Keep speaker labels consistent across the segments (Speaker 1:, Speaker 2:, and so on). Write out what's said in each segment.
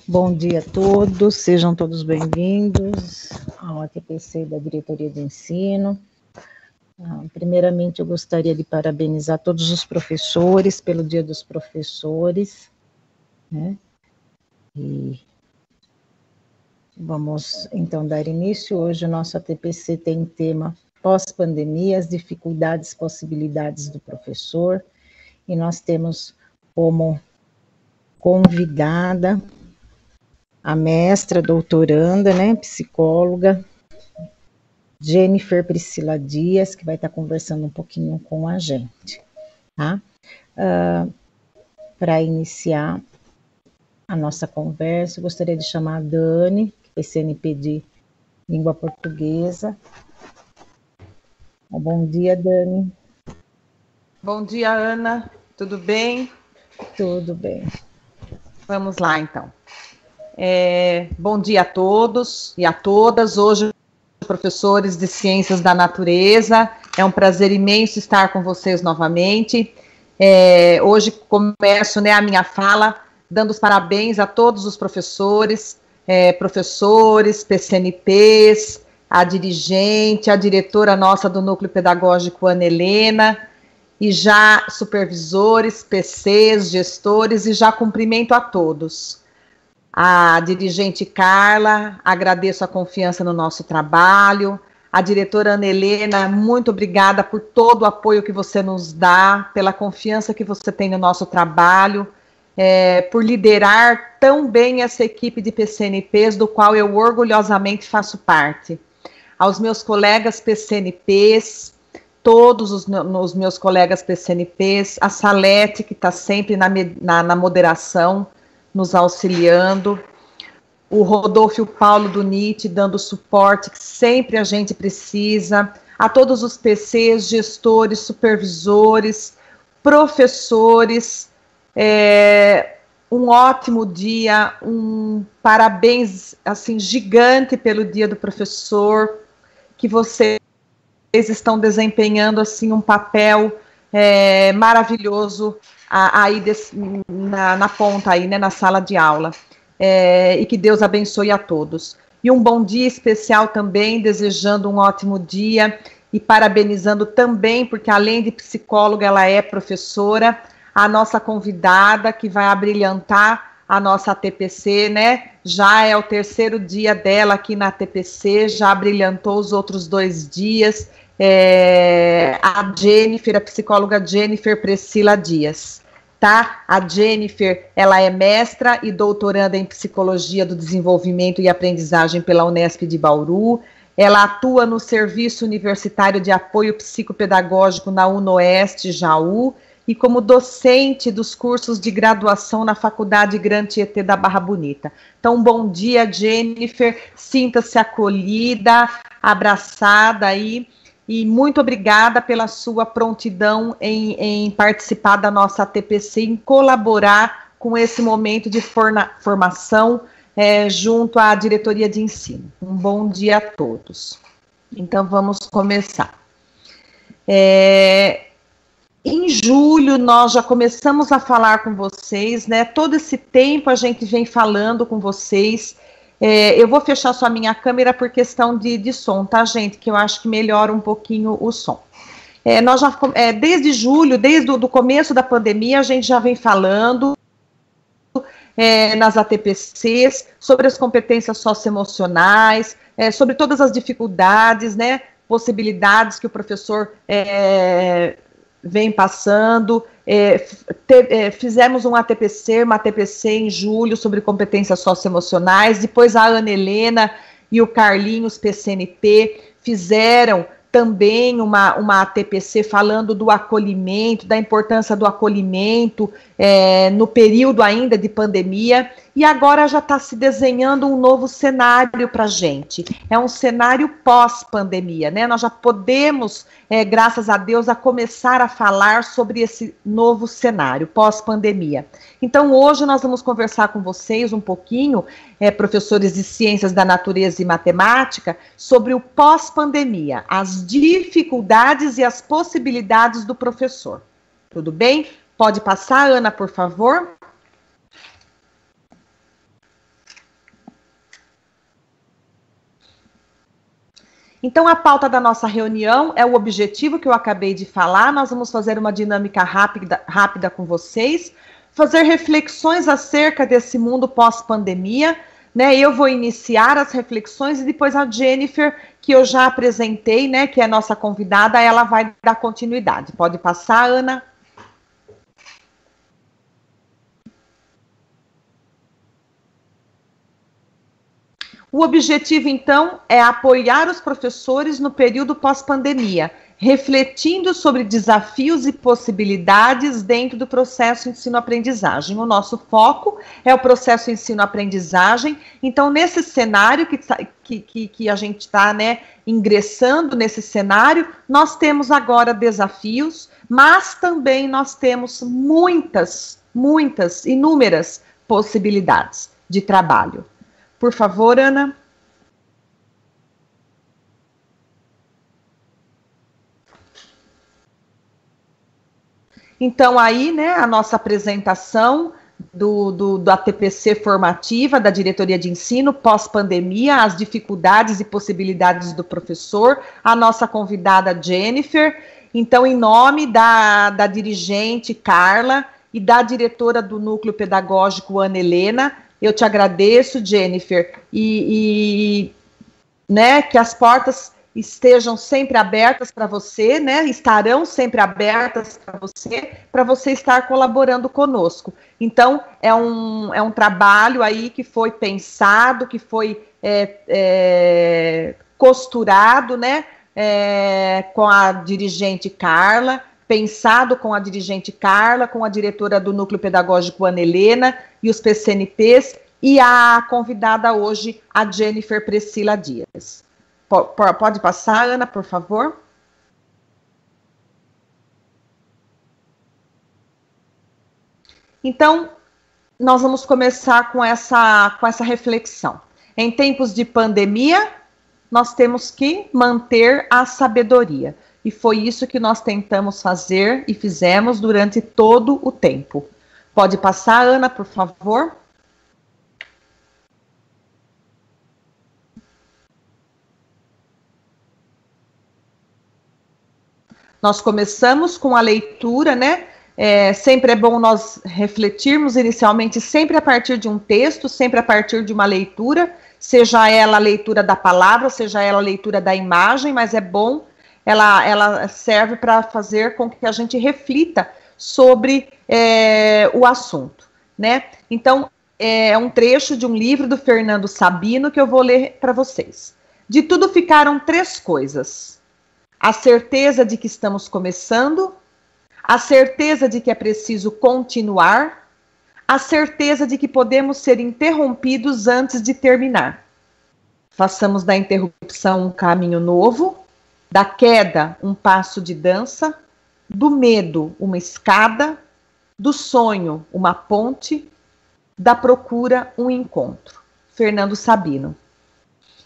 Speaker 1: Bom dia a todos, sejam todos bem-vindos ao ATPC da Diretoria de Ensino. Primeiramente, eu gostaria de parabenizar todos os professores pelo Dia dos Professores, né? E vamos, então, dar início. Hoje o nosso ATPC tem tema pós-pandemia, as dificuldades e possibilidades do professor, e nós temos como convidada a mestra, doutoranda, né, psicóloga, Jennifer Priscila Dias, que vai estar conversando um pouquinho com a gente, tá? Para iniciar a nossa conversa, eu gostaria de chamar a Dani, PCNP de Língua Portuguesa. Bom dia, Dani.
Speaker 2: Bom dia, Ana. Tudo bem?
Speaker 1: Tudo bem.
Speaker 2: Vamos lá, então. Bom dia a todos e a todas. Hoje, professores de Ciências da Natureza, é um prazer imenso estar com vocês novamente. Hoje começo, né, a minha fala dando os parabéns a todos os professores, professores, PCNPs, a dirigente, a diretora nossa do Núcleo Pedagógico, Ana Helena, e já supervisores, PCs, gestores, e já cumprimento a todos. A dirigente Carla, agradeço a confiança no nosso trabalho. A diretora Ana Helena, muito obrigada por todo o apoio que você nos dá, pela confiança que você tem no nosso trabalho, por liderar tão bem essa equipe de PCNPs, do qual eu orgulhosamente faço parte. Aos meus colegas PCNPs, todos os meus colegas PCNPs, a Salete, que está sempre na moderação, nos auxiliando, o Rodolfo e o Paulo do NIT dando o suporte que sempre a gente precisa, a todos os PCs, gestores, supervisores, professores, um ótimo dia, um parabéns assim gigante pelo Dia do Professor, que vocês estão desempenhando assim um papel maravilhoso aí na ponta aí, né, na sala de aula, e que Deus abençoe a todos. E um bom dia especial também, desejando um ótimo dia e parabenizando também, porque além de psicóloga, ela é professora, a nossa convidada que vai abrilhantar a nossa ATPC, né, já é o terceiro dia dela aqui na ATPC, já abrilhantou os outros 2 dias, a Jennifer, a psicóloga Jennifer Priscila Dias, tá? A Jennifer, ela é mestra e doutoranda em Psicologia do Desenvolvimento e Aprendizagem pela Unesp de Bauru, ela atua no Serviço Universitário de Apoio Psicopedagógico na UNOeste, Jaú, e como docente dos cursos de graduação na Faculdade Gran Tietê da Barra Bonita. Então, bom dia, Jennifer, sinta-se acolhida, abraçada aí, e muito obrigada pela sua prontidão em participar da nossa ATPC, em colaborar com esse momento de formação junto à diretoria de ensino. Um bom dia a todos. Então, vamos começar. Em julho, nós já começamos a falar com vocês, né? Todo esse tempo a gente vem falando com vocês. Eu vou fechar só a minha câmera por questão de som, tá, gente? Que eu acho que melhora um pouquinho o som. Nós já, desde julho, desde o começo da pandemia, a gente já vem falando nas ATPCs sobre as competências socioemocionais, sobre todas as dificuldades, né? Possibilidades que o professor vem passando, fizemos uma ATPC em julho sobre competências socioemocionais, depois a Ana Helena e o Carlinhos PCNP fizeram também uma ATPC falando do acolhimento, da importância do acolhimento no período ainda de pandemia, e agora já está se desenhando um novo cenário para a gente. É um cenário pós-pandemia, né? Nós já podemos, graças a Deus, a começar a falar sobre esse novo cenário pós-pandemia. Então, hoje nós vamos conversar com vocês um pouquinho, professores de Ciências da Natureza e Matemática, sobre o pós-pandemia, as dificuldades e as possibilidades do professor. Tudo bem? Pode passar, Ana, por favor? Então, a pauta da nossa reunião é o objetivo que eu acabei de falar. Nós vamos fazer uma dinâmica rápida com vocês, fazer reflexões acerca desse mundo pós-pandemia, né? Eu vou iniciar as reflexões e depois a Jennifer, que eu já apresentei, né, que é a nossa convidada, ela vai dar continuidade. Pode passar, Ana? O objetivo, então, é apoiar os professores no período pós-pandemia, refletindo sobre desafios e possibilidades dentro do processo ensino-aprendizagem. O nosso foco é o processo ensino-aprendizagem. Então, nesse cenário que a gente está, né, ingressando nesse cenário, nós temos agora desafios, mas também nós temos inúmeras possibilidades de trabalho. Por favor, Ana. Então, aí, né, a nossa apresentação da TPC formativa, da Diretoria de Ensino, pós-pandemia, as dificuldades e possibilidades do professor, a nossa convidada Jennifer. Então, em nome da dirigente Carla e da diretora do Núcleo Pedagógico, Ana Helena, eu te agradeço, Jennifer, né, que as portas estejam sempre abertas para você, né, estarão sempre abertas para você estar colaborando conosco. Então, é um trabalho aí que foi pensado, que foi costurado, né, com a dirigente Carla, pensado com a dirigente Carla, com a diretora do Núcleo Pedagógico, Ana Helena, e os PCNPs, e a convidada hoje, a Jennifer Priscila Dias. Pode passar, Ana, por favor? Então, nós vamos começar com essa reflexão. Em tempos de pandemia, nós temos que manter a sabedoria. E foi isso que nós tentamos fazer e fizemos durante todo o tempo. Pode passar, Ana, por favor? Nós começamos com a leitura, né? Sempre é bom nós refletirmos inicialmente sempre a partir de um texto, sempre a partir de uma leitura, seja ela a leitura da palavra, seja ela a leitura da imagem, mas é bom, ela serve para fazer com que a gente reflita sobre o assunto, né? Então, é um trecho de um livro do Fernando Sabino que eu vou ler para vocês. De tudo ficaram 3 coisas: a certeza de que estamos começando, a certeza de que é preciso continuar, a certeza de que podemos ser interrompidos antes de terminar. Façamos da interrupção um caminho novo, da queda um passo de dança, do medo uma escada, do sonho uma ponte, da procura um encontro. Fernando Sabino.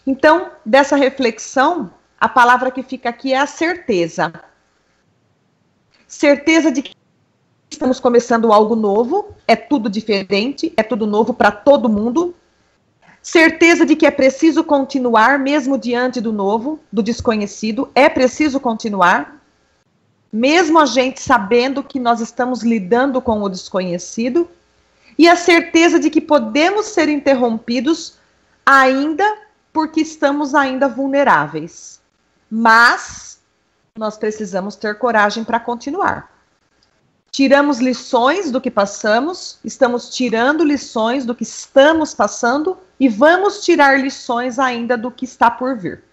Speaker 2: Então, dessa reflexão, a palavra que fica aqui é a certeza. Certeza de que estamos começando algo novo, é tudo diferente, é tudo novo para todo mundo. Certeza de que é preciso continuar, mesmo diante do novo, do desconhecido, é preciso continuar, mesmo a gente sabendo que nós estamos lidando com o desconhecido. E a certeza de que podemos ser interrompidos ainda porque estamos ainda vulneráveis. Mas nós precisamos ter coragem para continuar. Tiramos lições do que passamos, estamos tirando lições do que estamos passando e vamos tirar lições ainda do que está por vir.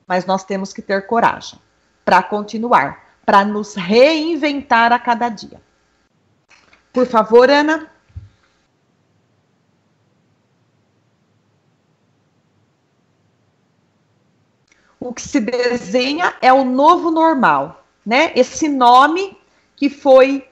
Speaker 2: Mas nós temos que ter coragem para continuar, para nos reinventar a cada dia. Por favor, Ana. O que se desenha é o novo normal, né? Esse nome que foi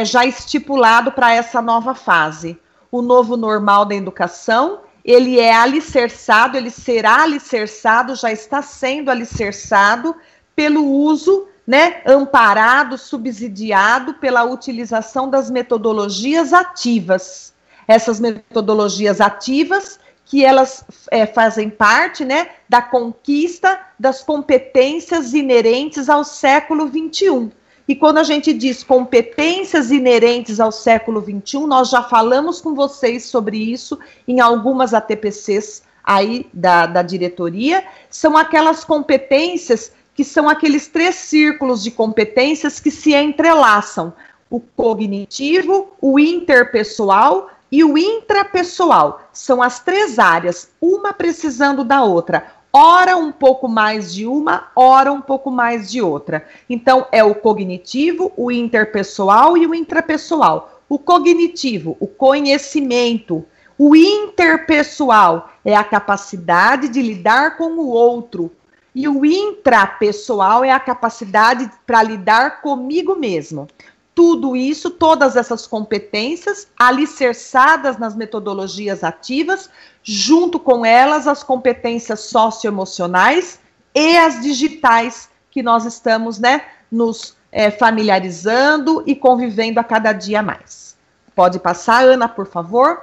Speaker 2: já estipulado para essa nova fase. O novo normal da educação, ele é alicerçado, ele será alicerçado, já está sendo alicerçado pelo uso, né, amparado, subsidiado pela utilização das metodologias ativas. Essas metodologias ativas que elas fazem parte, né, da conquista das competências inerentes ao século XXI. E quando a gente diz competências inerentes ao século XXI, nós já falamos com vocês sobre isso em algumas ATPCs aí da diretoria. São aquelas competências que são aqueles 3 círculos de competências que se entrelaçam: o cognitivo, o interpessoal e o intrapessoal. São as 3 áreas, uma precisando da outra. Ora um pouco mais de uma, ora um pouco mais de outra. Então, é o cognitivo, o interpessoal e o intrapessoal. O cognitivo, o conhecimento. O interpessoal é a capacidade de lidar com o outro. E o intrapessoal é a capacidade para lidar comigo mesmo. Tudo isso, todas essas competências alicerçadas nas metodologias ativas, junto com elas as competências socioemocionais e as digitais que nós estamos, né, nos familiarizando e convivendo a cada dia mais. Pode passar, Ana, por favor.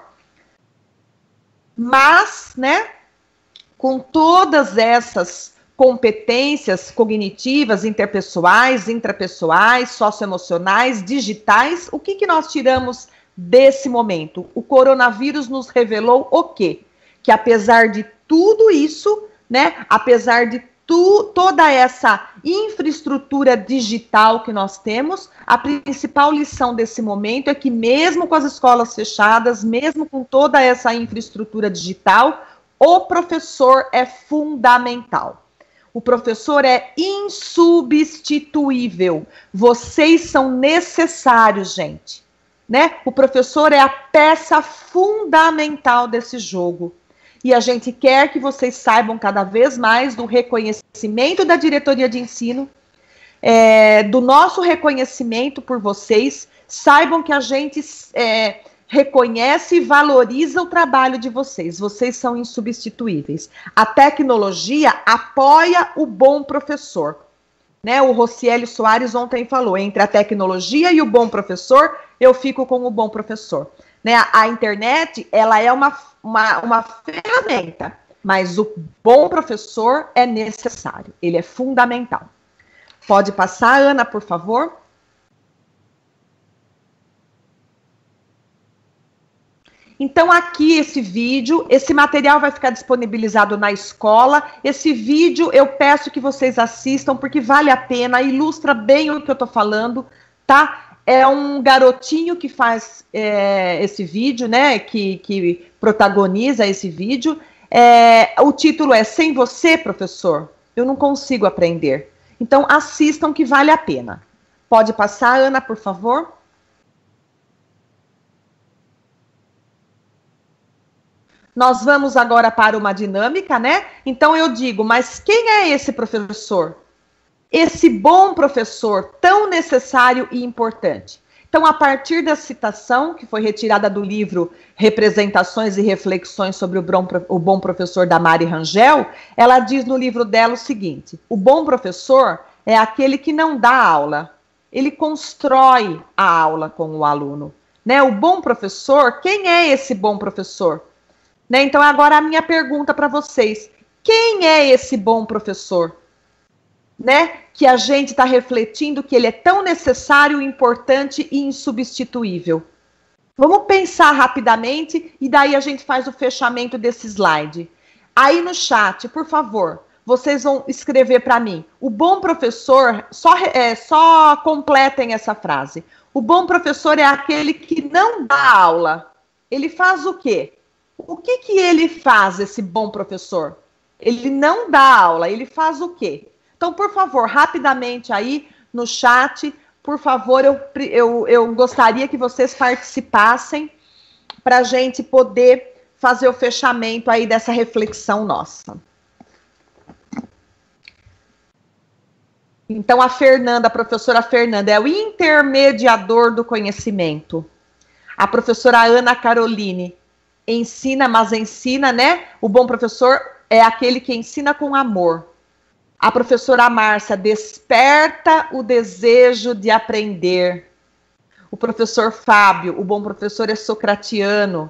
Speaker 2: Mas, né, com todas essas competências cognitivas, interpessoais, intrapessoais, socioemocionais, digitais, o que nós tiramos desse momento? O coronavírus nos revelou o quê? Que apesar de tudo isso, né, apesar de toda essa infraestrutura digital que nós temos, a principal lição desse momento é que mesmo com as escolas fechadas, mesmo com toda essa infraestrutura digital, o professor é fundamental. O professor é insubstituível. Vocês são necessários, gente, né? O professor é a peça fundamental desse jogo. E a gente quer que vocês saibam cada vez mais do reconhecimento da diretoria de ensino, do nosso reconhecimento por vocês. Saibam que a gente reconhece e valoriza o trabalho de vocês. Vocês são insubstituíveis. A tecnologia apoia o bom professor, né? O Rocieli Soares ontem falou, entre a tecnologia e o bom professor, eu fico com o bom professor. Né? A internet, ela é uma ferramenta, mas o bom professor é necessário, ele é fundamental. Pode passar, Ana, por favor. Então, aqui esse vídeo, esse material vai ficar disponibilizado na escola. Esse vídeo eu peço que vocês assistam, porque vale a pena, ilustra bem o que eu tô falando, tá? É um garotinho que faz esse vídeo, né? Que protagoniza esse vídeo. O título é Sem Você, Professor, eu não consigo aprender. Então, assistam que vale a pena. Pode passar, Ana, por favor. Nós vamos agora para uma dinâmica, né? Então eu digo, mas quem é esse professor? Esse bom professor tão necessário e importante. Então, a partir da citação, que foi retirada do livro Representações e Reflexões sobre o Bom Professor, da Mari Rangel, ela diz no livro dela o seguinte: o bom professor é aquele que não dá aula, ele constrói a aula com o aluno. Né? O bom professor, quem é esse bom professor? Né? Então, agora a minha pergunta para vocês: quem é esse bom professor? Né? Que a gente está refletindo que ele é tão necessário, importante e insubstituível. Vamos pensar rapidamente e daí a gente faz o fechamento desse slide. Aí no chat, por favor, vocês vão escrever para mim. O bom professor, só completem essa frase. O bom professor é aquele que não dá aula. Ele faz o quê? O que ele faz, esse bom professor? Ele não dá aula, ele faz o quê? Então, por favor, rapidamente aí no chat, por favor, eu gostaria que vocês participassem para a gente poder fazer o fechamento aí dessa reflexão nossa. Então, a professora Fernanda, é o intermediador do conhecimento. A professora Ana Caroline ensina, mas ensina, né? O bom professor é aquele que ensina com amor. A professora Márcia desperta o desejo de aprender. O professor Fábio, o bom professor é socratiano.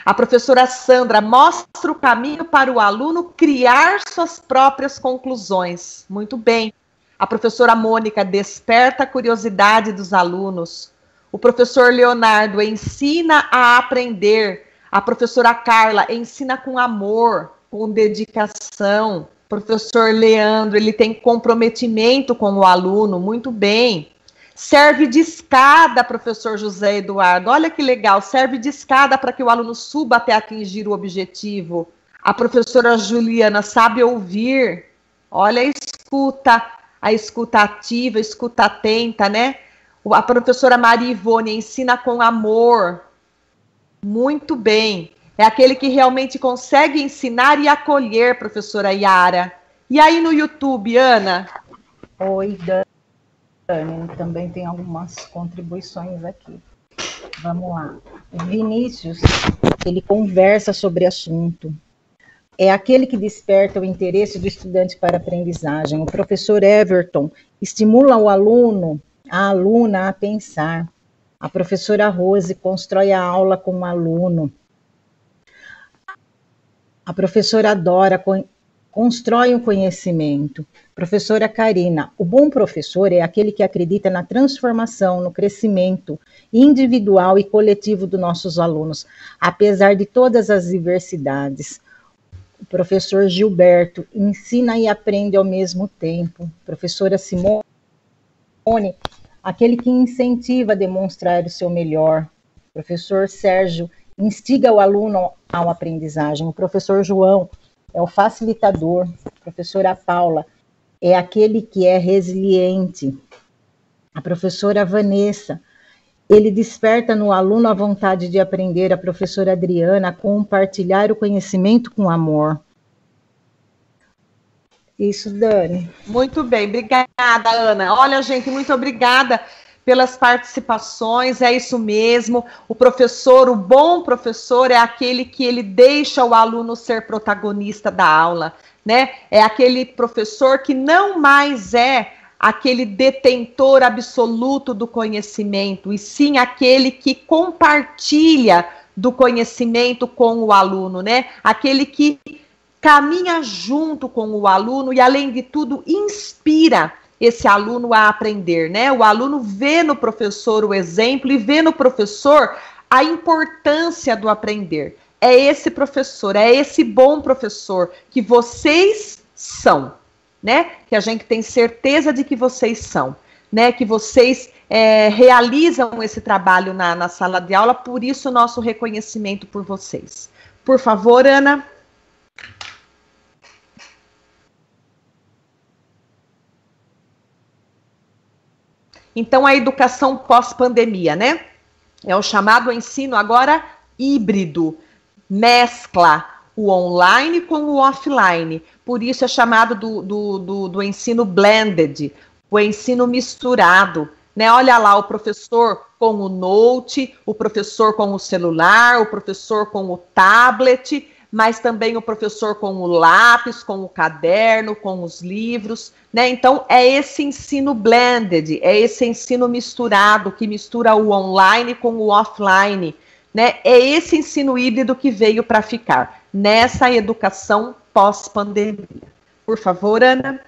Speaker 2: A professora Sandra mostra o caminho para o aluno criar suas próprias conclusões. Muito bem. A professora Mônica desperta a curiosidade dos alunos. O professor Leonardo ensina a aprender. A professora Carla ensina com amor, com dedicação. O professor Leandro, ele tem comprometimento com o aluno. Muito bem. Serve de escada, professor José Eduardo. Olha que legal, serve de escada para que o aluno suba até atingir o objetivo. A professora Juliana sabe ouvir. Olha a escuta ativa, a escuta atenta, né? A professora Maria Ivone ensina com amor. Muito bem. É aquele que realmente consegue ensinar e acolher, professora Yara. E aí no YouTube, Ana?
Speaker 1: Oi, Dani. Também tem algumas contribuições aqui. Vamos lá. O Vinícius, ele conversa sobre assunto. É aquele que desperta o interesse do estudante para a aprendizagem. O professor Everton estimula o aluno, a aluna a pensar. A professora Rose constrói a aula com o aluno. A professora Dora constrói o conhecimento. Professora Karina, o bom professor é aquele que acredita na transformação, no crescimento individual e coletivo dos nossos alunos, apesar de todas as diversidades. O professor Gilberto ensina e aprende ao mesmo tempo. Professora Simone, aquele que incentiva a demonstrar o seu melhor. Professor Sérgio instiga o aluno à aprendizagem. O professor João é o facilitador. Professora Paula é aquele que é resiliente. A professora Vanessa, ele desperta no aluno a vontade de aprender. A professora Adriana, compartilhar o conhecimento com amor. Isso, Dani.
Speaker 2: Muito bem, obrigada, Ana. Olha, gente, muito obrigada pelas participações, é isso mesmo. O professor, o bom professor é aquele que ele deixa o aluno ser protagonista da aula, né? É aquele professor que não mais é aquele detentor absoluto do conhecimento, e sim aquele que compartilha do conhecimento com o aluno, né? Aquele que caminha junto com o aluno e, além de tudo, inspira esse aluno a aprender, né? O aluno vê no professor o exemplo e vê no professor a importância do aprender. É esse professor, é esse bom professor que vocês são, né? Que a gente tem certeza de que vocês são, né? Que vocês realizam esse trabalho na sala de aula, por isso o nosso reconhecimento por vocês. Por favor, Ana. Então, a educação pós-pandemia, né? É o chamado ensino agora híbrido, mescla o online com o offline. Por isso é chamado do ensino blended, o ensino misturado, né? Olha lá, o professor com o note, o professor com o celular, o professor com o tablet, mas também o professor com o lápis, com o caderno, com os livros, né? Então, é esse ensino blended, é esse ensino misturado, que mistura o online com o offline, né? É esse ensino híbrido que veio para ficar, nessa educação pós-pandemia. Por favor, Ana.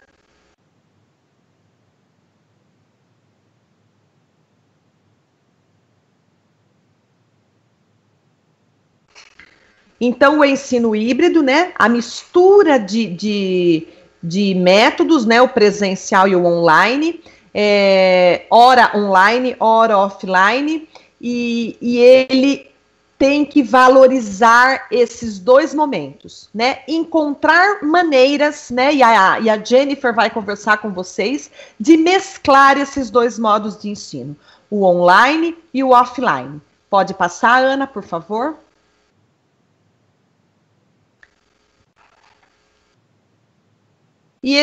Speaker 2: Então, o ensino híbrido, né, a mistura de métodos, né, o presencial e o online, ora online, ora offline, e ele tem que valorizar esses dois momentos, né, encontrar maneiras, né, e a Jennifer vai conversar com vocês, de mesclar esses dois modos de ensino, o online e o offline. Pode passar, Ana, por favor? E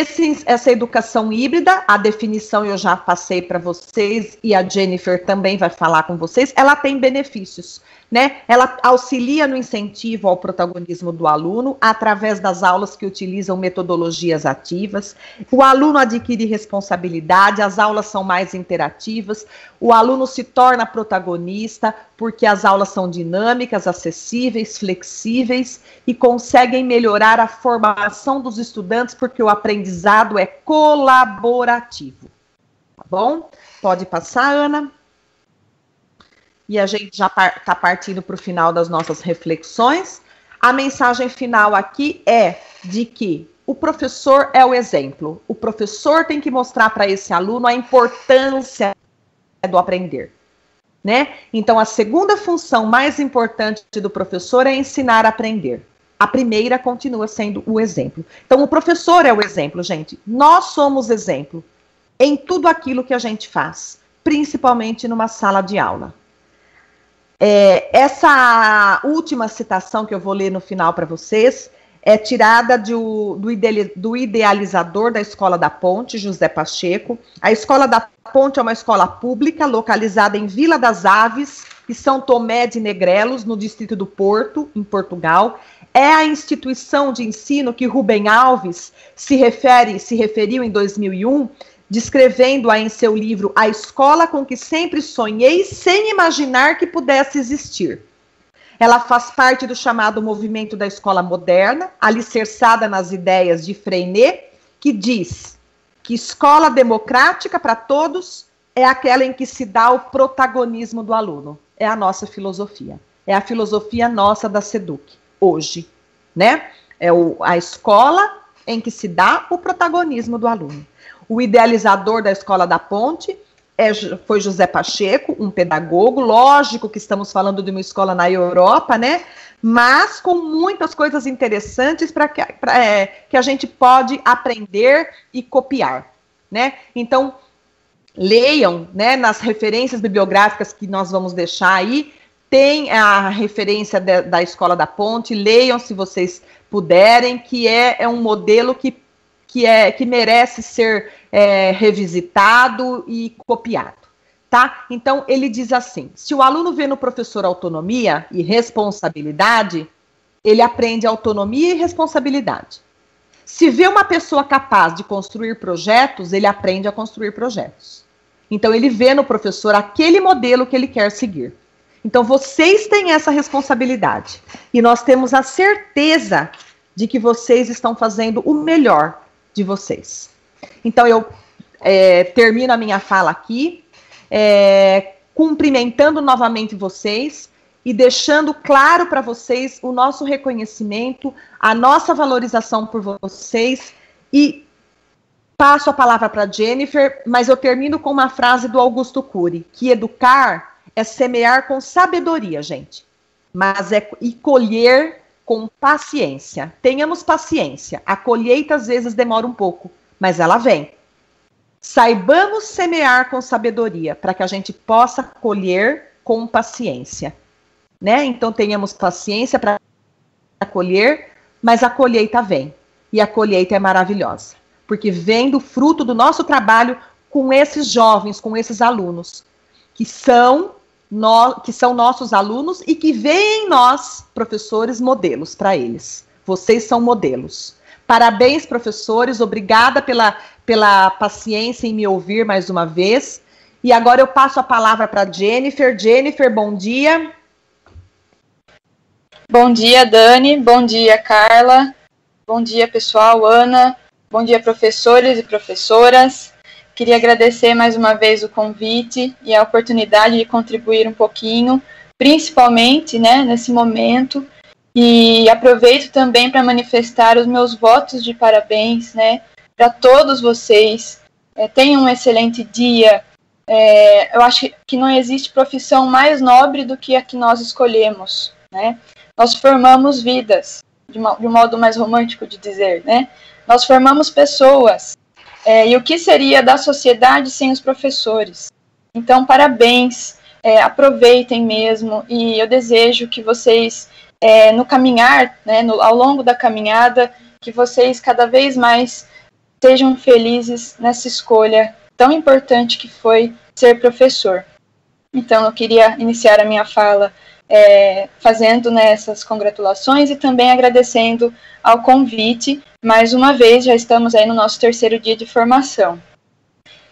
Speaker 2: essa educação híbrida, a definição eu já passei para vocês e a Jennifer também vai falar com vocês, ela tem benefícios, né? Ela auxilia no incentivo ao protagonismo do aluno através das aulas que utilizam metodologias ativas. O aluno adquire responsabilidade, as aulas são mais interativas, o aluno se torna protagonista porque as aulas são dinâmicas, acessíveis, flexíveis e conseguem melhorar a formação dos estudantes porque o aprendizado é colaborativo. Tá bom? Pode passar, Ana. E a gente já está partindo para o final das nossas reflexões. A mensagem final aqui é de que o professor é o exemplo. O professor tem que mostrar para esse aluno a importância do aprender, né? Então, a segunda função mais importante do professor é ensinar a aprender. A primeira continua sendo o exemplo. Então, o professor é o exemplo, gente. Nós somos exemplo em tudo aquilo que a gente faz, principalmente numa sala de aula. Essa última citação que eu vou ler no final para vocês é tirada do idealizador da Escola da Ponte, José Pacheco. A Escola da Ponte é uma escola pública localizada em Vila das Aves e São Tomé de Negrelos, no distrito do Porto, em Portugal. É a instituição de ensino que Rubem Alves se referiu em 2001, descrevendo-a em seu livro A Escola com que Sempre Sonhei, sem imaginar que pudesse existir. Ela faz parte do chamado movimento da escola moderna, alicerçada nas ideias de Freinet, que diz que escola democrática para todos é aquela em que se dá o protagonismo do aluno. É a nossa filosofia. É a filosofia nossa da SEDUC, hoje, né? É a escola em que se dá o protagonismo do aluno. O idealizador da Escola da Ponte foi José Pacheco, um pedagogo. Lógico que estamos falando de uma escola na Europa, né? Mas com muitas coisas interessantes que a gente pode aprender e copiar, né? Então, leiam, né, nas referências bibliográficas que nós vamos deixar aí, tem a referência da Escola da Ponte, leiam se vocês puderem, que é um modelo que merece ser revisitado e copiado, tá? Então, ele diz assim, se o aluno vê no professor autonomia e responsabilidade, ele aprende autonomia e responsabilidade. Se vê uma pessoa capaz de construir projetos, ele aprende a construir projetos. Então, ele vê no professor aquele modelo que ele quer seguir. Então, vocês têm essa responsabilidade. E nós temos a certeza de que vocês estão fazendo o melhor de vocês. Então, eu termino a minha fala aqui, cumprimentando novamente vocês e deixando claro para vocês o nosso reconhecimento, a nossa valorização por vocês, e passo a palavra para a Jennifer, mas eu termino com uma frase do Augusto Cury, que educar é semear com sabedoria, gente, mas e colher com paciência. Tenhamos paciência. A colheita às vezes demora um pouco, mas ela vem. Saibamos semear com sabedoria, para que a gente possa colher com paciência, né? Então tenhamos paciência para colher, mas a colheita vem. E a colheita é maravilhosa, porque vem do fruto do nosso trabalho com esses jovens, com esses alunos, que são nossos alunos e que veem em nós, professores, modelos para eles. Vocês são modelos. Parabéns, professores, obrigada pela paciência em me ouvir mais uma vez. E agora eu passo a palavra para Jennifer. Jennifer, bom dia.
Speaker 3: Bom dia, Dani. Bom dia, Carla. Bom dia, pessoal. Ana. Bom dia, professores e professoras. Queria agradecer mais uma vez o convite e a oportunidade de contribuir um pouquinho, principalmente, né, nesse momento. E aproveito também para manifestar os meus votos de parabéns, né, para todos vocês. Tenham um excelente dia. Eu acho que não existe profissão mais nobre do que a que nós escolhemos, né? Nós formamos vidas, de um modo mais romântico de dizer, né? Nós formamos pessoas. E o que seria da sociedade sem os professores? Então, parabéns, aproveitem mesmo, e eu desejo que vocês, no caminhar, né, ao longo da caminhada, que vocês cada vez mais sejam felizes nessa escolha tão importante que foi ser professor. Então, eu queria iniciar a minha fala fazendo essas congratulações e também agradecendo ao convite. Mais uma vez, já estamos aí no nosso 3º dia de formação.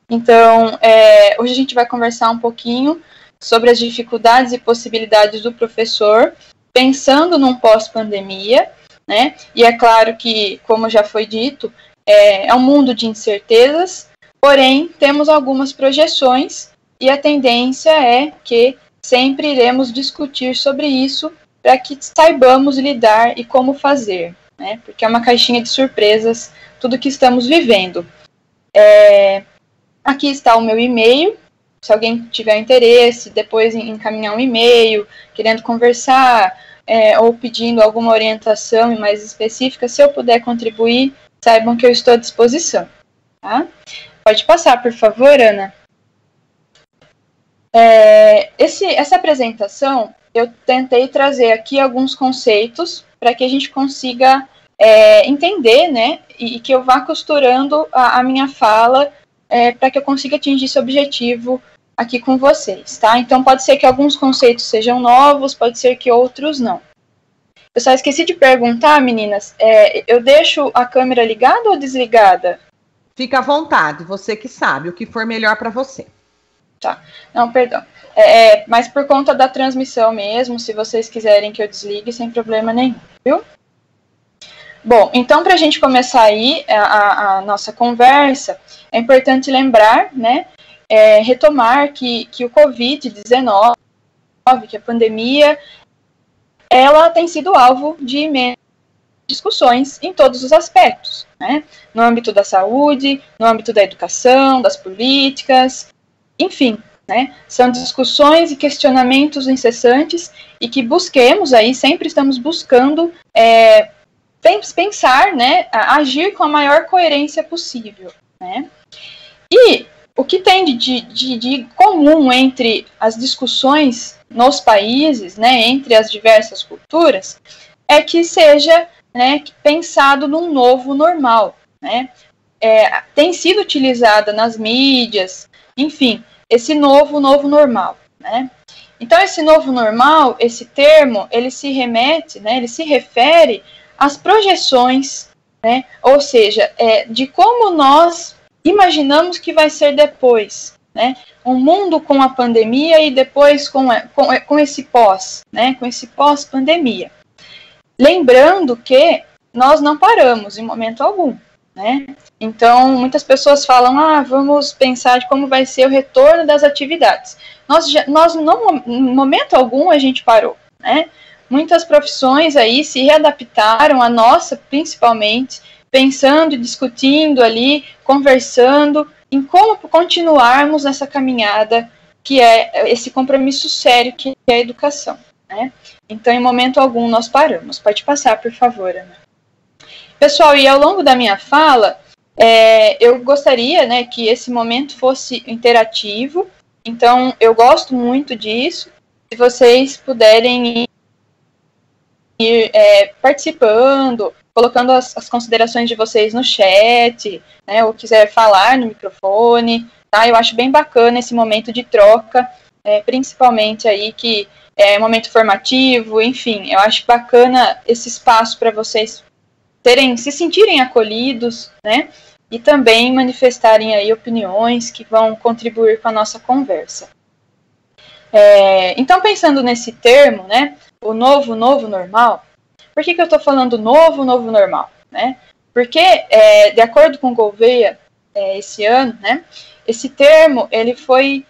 Speaker 3: Então, hoje a gente vai conversar um pouquinho sobre as dificuldades e possibilidades do professor, pensando num pós-pandemia, né? E é claro que, como já foi dito, é um mundo de incertezas, porém, temos algumas projeções e a tendência é que sempre iremos discutir sobre isso para que saibamos lidar e como fazer, né? Porque é uma caixinha de surpresas tudo que estamos vivendo. Aqui está o meu e-mail, se alguém tiver interesse, depois encaminhar um e-mail, querendo conversar, ou pedindo alguma orientação mais específica, se eu puder contribuir, saibam que eu estou à disposição. Tá? Pode passar, por favor, Ana. Essa apresentação, eu tentei trazer aqui alguns conceitos para que a gente consiga entender, né, e que eu vá costurando a minha fala para que eu consiga atingir esse objetivo aqui com vocês, tá? Então, pode ser que alguns conceitos sejam novos, pode ser que outros não. Eu só esqueci de perguntar, meninas, eu deixo a câmera ligada ou desligada?
Speaker 2: Fica à vontade, você que sabe, o que for melhor para você.
Speaker 3: Tá, não, perdão. Mas por conta da transmissão mesmo, se vocês quiserem que eu desligue, sem problema nenhum, viu? Bom, então para a gente começar aí a nossa conversa, é importante lembrar, né, retomar que o Covid-19, que a pandemia, ela tem sido alvo de imensas discussões em todos os aspectos, né, no âmbito da saúde, no âmbito da educação, das políticas, enfim, né, são discussões e questionamentos incessantes e que busquemos aí, sempre estamos buscando pensar, né, agir com a maior coerência possível, né. E o que tem de comum entre as discussões nos países, né, entre as diversas culturas, é que seja, né, pensado num novo normal, né. Tem sido utilizada nas mídias, enfim, esse novo normal, né. Então, esse novo normal, esse termo, ele se remete, né, ele se refere às projeções, né, ou seja, de como nós imaginamos que vai ser depois, né, um mundo com a pandemia e depois com esse pós, né, com esse pós-pandemia. Lembrando que nós não paramos em momento algum, né, então muitas pessoas falam, vamos pensar de como vai ser o retorno das atividades. Nós não, em momento algum a gente parou, né, muitas profissões aí se readaptaram, a nossa principalmente, pensando e discutindo ali, conversando em como continuarmos nessa caminhada que é esse compromisso sério que é a educação, né? Então, em momento algum, nós paramos. Pode passar, por favor, Ana. Pessoal, e ao longo da minha fala, eu gostaria, né, que esse momento fosse interativo, então eu gosto muito disso. Se vocês puderem ir participando, colocando as considerações de vocês no chat, né, ou quiser falar no microfone, tá? Eu acho bem bacana esse momento de troca, principalmente aí que é um momento formativo, enfim, eu acho bacana esse espaço para vocês se sentirem acolhidos, né, e também manifestarem aí opiniões que vão contribuir com a nossa conversa. Então, pensando nesse termo, né, o novo normal, por que eu estou falando novo normal? Né? Porque, de acordo com Gouveia, esse ano, né, esse termo ele foi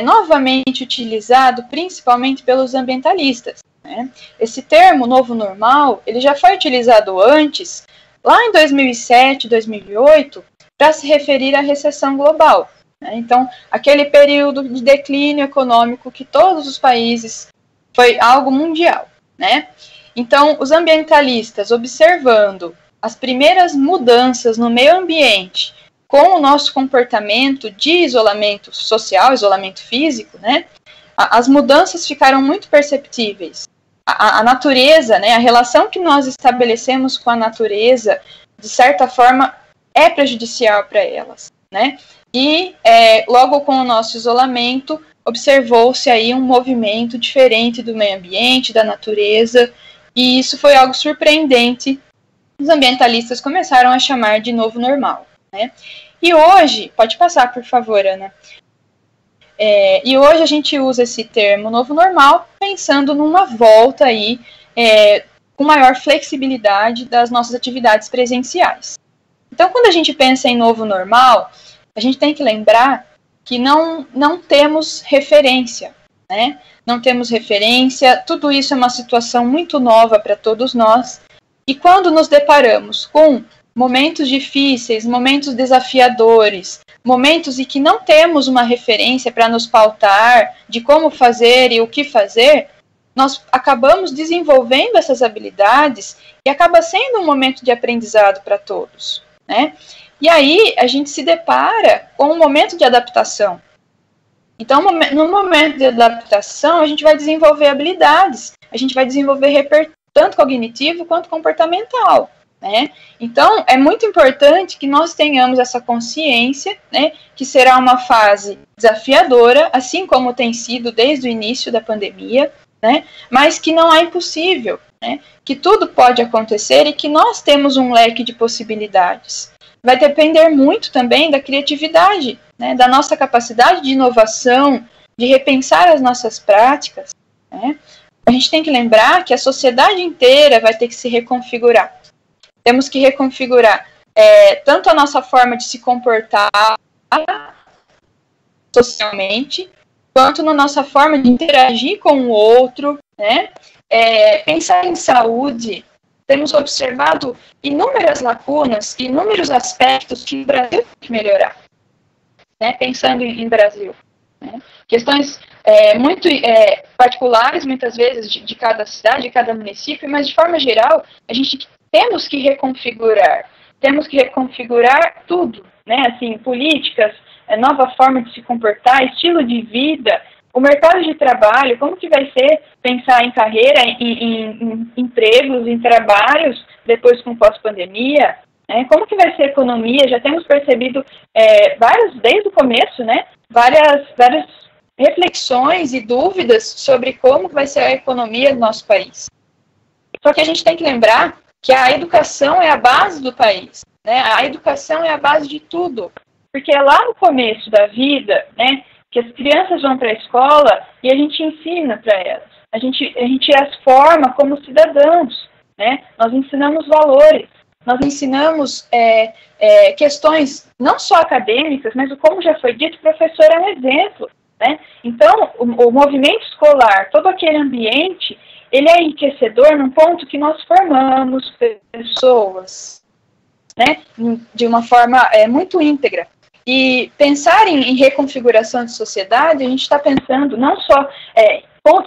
Speaker 3: novamente utilizado principalmente pelos ambientalistas. Né? Esse termo, novo normal, ele já foi utilizado antes, lá em 2007, 2008, para se referir à recessão global. Né? Então, aquele período de declínio econômico que todos os países, foi algo mundial, né? Então, os ambientalistas, observando as primeiras mudanças no meio ambiente com o nosso comportamento de isolamento social, isolamento físico, né, as mudanças ficaram muito perceptíveis. A natureza, né, a relação que nós estabelecemos com a natureza, de certa forma, é prejudicial para elas, né? E logo com o nosso isolamento, observou-se aí um movimento diferente do meio ambiente, da natureza, e isso foi algo surpreendente. Os ambientalistas começaram a chamar de novo normal, né? E hoje, pode passar, por favor, Ana. E hoje a gente usa esse termo novo normal pensando numa volta aí com maior flexibilidade das nossas atividades presenciais. Então, quando a gente pensa em novo normal, a gente tem que lembrar que não temos referência, né? Não temos referência, tudo isso é uma situação muito nova para todos nós, e quando nos deparamos com momentos difíceis, momentos desafiadores, momentos em que não temos uma referência para nos pautar de como fazer e o que fazer, nós acabamos desenvolvendo essas habilidades e acaba sendo um momento de aprendizado para todos, né? E aí a gente se depara com um momento de adaptação. Então, no momento de adaptação, a gente vai desenvolver habilidades, a gente vai desenvolver repertório, tanto cognitivo quanto comportamental, né? Então, é muito importante que nós tenhamos essa consciência, né, que será uma fase desafiadora, assim como tem sido desde o início da pandemia, né, mas que não é impossível, né, que tudo pode acontecer e que nós temos um leque de possibilidades. Vai depender muito também da criatividade, né, da nossa capacidade de inovação, de repensar as nossas práticas, né? A gente tem que lembrar que a sociedade inteira vai ter que se reconfigurar. Temos que reconfigurar tanto a nossa forma de se comportar socialmente, quanto na nossa forma de interagir com o outro, né? Pensar em saúde, temos observado inúmeras lacunas, inúmeros aspectos que o Brasil tem que melhorar, né? Pensando em Brasil, né? Questões muito particulares, muitas vezes, de cada cidade, de cada município, mas de forma geral, a gente temos que reconfigurar tudo, né? Assim, políticas, nova forma de se comportar, estilo de vida, o mercado de trabalho, como que vai ser pensar em carreira, em empregos, em trabalhos, depois com pós-pandemia, né? Como que vai ser a economia? Já temos percebido desde o começo, né? Várias reflexões e dúvidas sobre como vai ser a economia do nosso país. Só que a gente tem que lembrar que a educação é a base do país, né? A educação é a base de tudo, porque é lá no começo da vida, né, que as crianças vão para a escola e a gente ensina para elas. A gente as forma como cidadãos, né? Nós ensinamos valores, nós ensinamos questões não só acadêmicas, mas como já foi dito, o professor é um exemplo, né? Então, o movimento escolar, todo aquele ambiente, ele é enriquecedor num ponto que nós formamos pessoas, né? De uma forma muito íntegra. E pensar em reconfiguração de sociedade, a gente está pensando não só,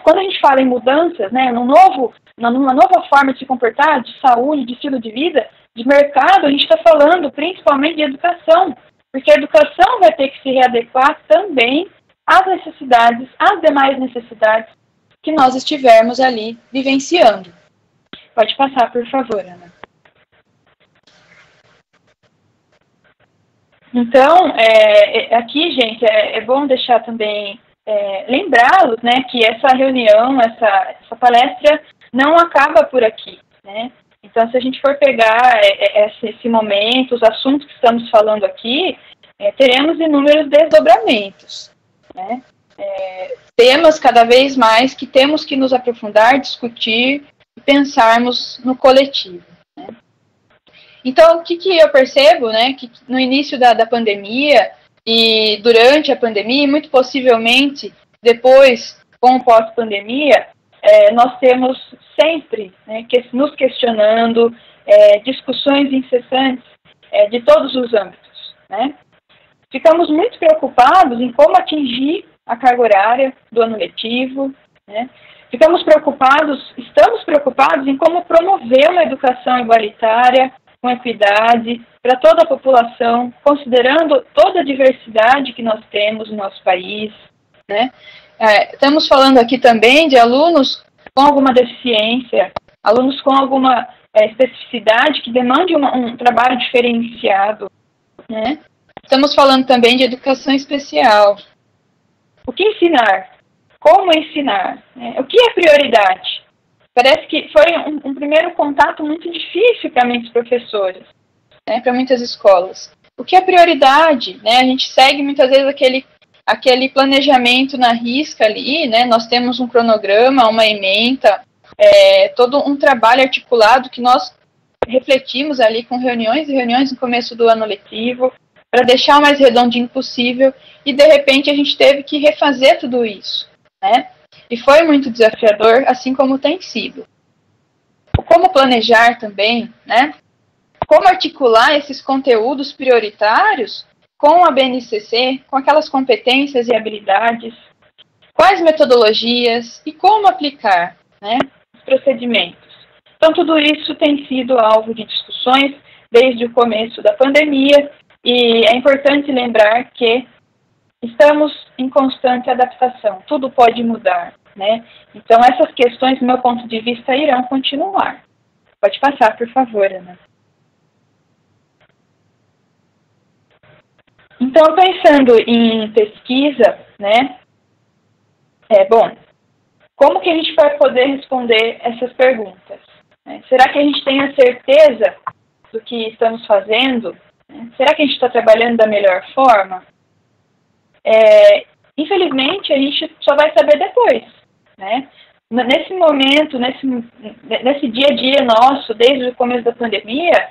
Speaker 3: quando a gente fala em mudanças, né, numa nova forma de se comportar, de saúde, de estilo de vida, de mercado, a gente está falando principalmente de educação, porque a educação vai ter que se readequar também às necessidades, às demais necessidades que nós estivermos ali vivenciando. Pode passar, por favor, Ana. Então, aqui, gente, é bom deixar também, lembrá-los, né, que essa reunião, essa palestra não acaba por aqui, né? Então, se a gente for pegar esse momento, os assuntos que estamos falando aqui, teremos inúmeros desdobramentos, né? Temas cada vez mais que temos que nos aprofundar, discutir e pensarmos no coletivo, né? Então, o que eu percebo, né, que no início da pandemia e durante a pandemia, e muito possivelmente depois, com o pós-pandemia, nós temos sempre, né, nos questionando, discussões incessantes de todos os âmbitos, né? Ficamos muito preocupados em como atingir a carga horária do ano letivo, né? Estamos preocupados em como promover uma educação igualitária, com equidade, para toda a população, considerando toda a diversidade que nós temos no nosso país, né? Estamos falando aqui também de alunos com alguma deficiência, alunos com alguma especificidade que demande um trabalho diferenciado, né? Estamos falando também de educação especial. O que ensinar? Como ensinar? O que é prioridade? Parece que foi um primeiro contato muito difícil para muitos professores, né, para muitas escolas. O que é prioridade? Né? A gente segue muitas vezes aquele planejamento na risca ali, né? Nós temos um cronograma, uma ementa, todo um trabalho articulado que nós refletimos ali com reuniões e reuniões no começo do ano letivo, para deixar o mais redondinho possível, e de repente a gente teve que refazer tudo isso, né? E foi muito desafiador, assim como tem sido. Como planejar também, né? Como articular esses conteúdos prioritários com a BNCC, com aquelas competências e habilidades, quais metodologias e como aplicar, né, os procedimentos. Então, tudo isso tem sido alvo de discussões desde o começo da pandemia, e é importante lembrar que estamos em constante adaptação, tudo pode mudar, né? Então, essas questões, do meu ponto de vista, irão continuar. Pode passar, por favor, Ana. Então, pensando em pesquisa, né? Bom, como que a gente vai poder responder essas perguntas? Será que a gente tem a certeza do que estamos fazendo? Será que a gente está trabalhando da melhor forma? Infelizmente, a gente só vai saber depois, né? Nesse momento, nesse dia a dia nosso, desde o começo da pandemia,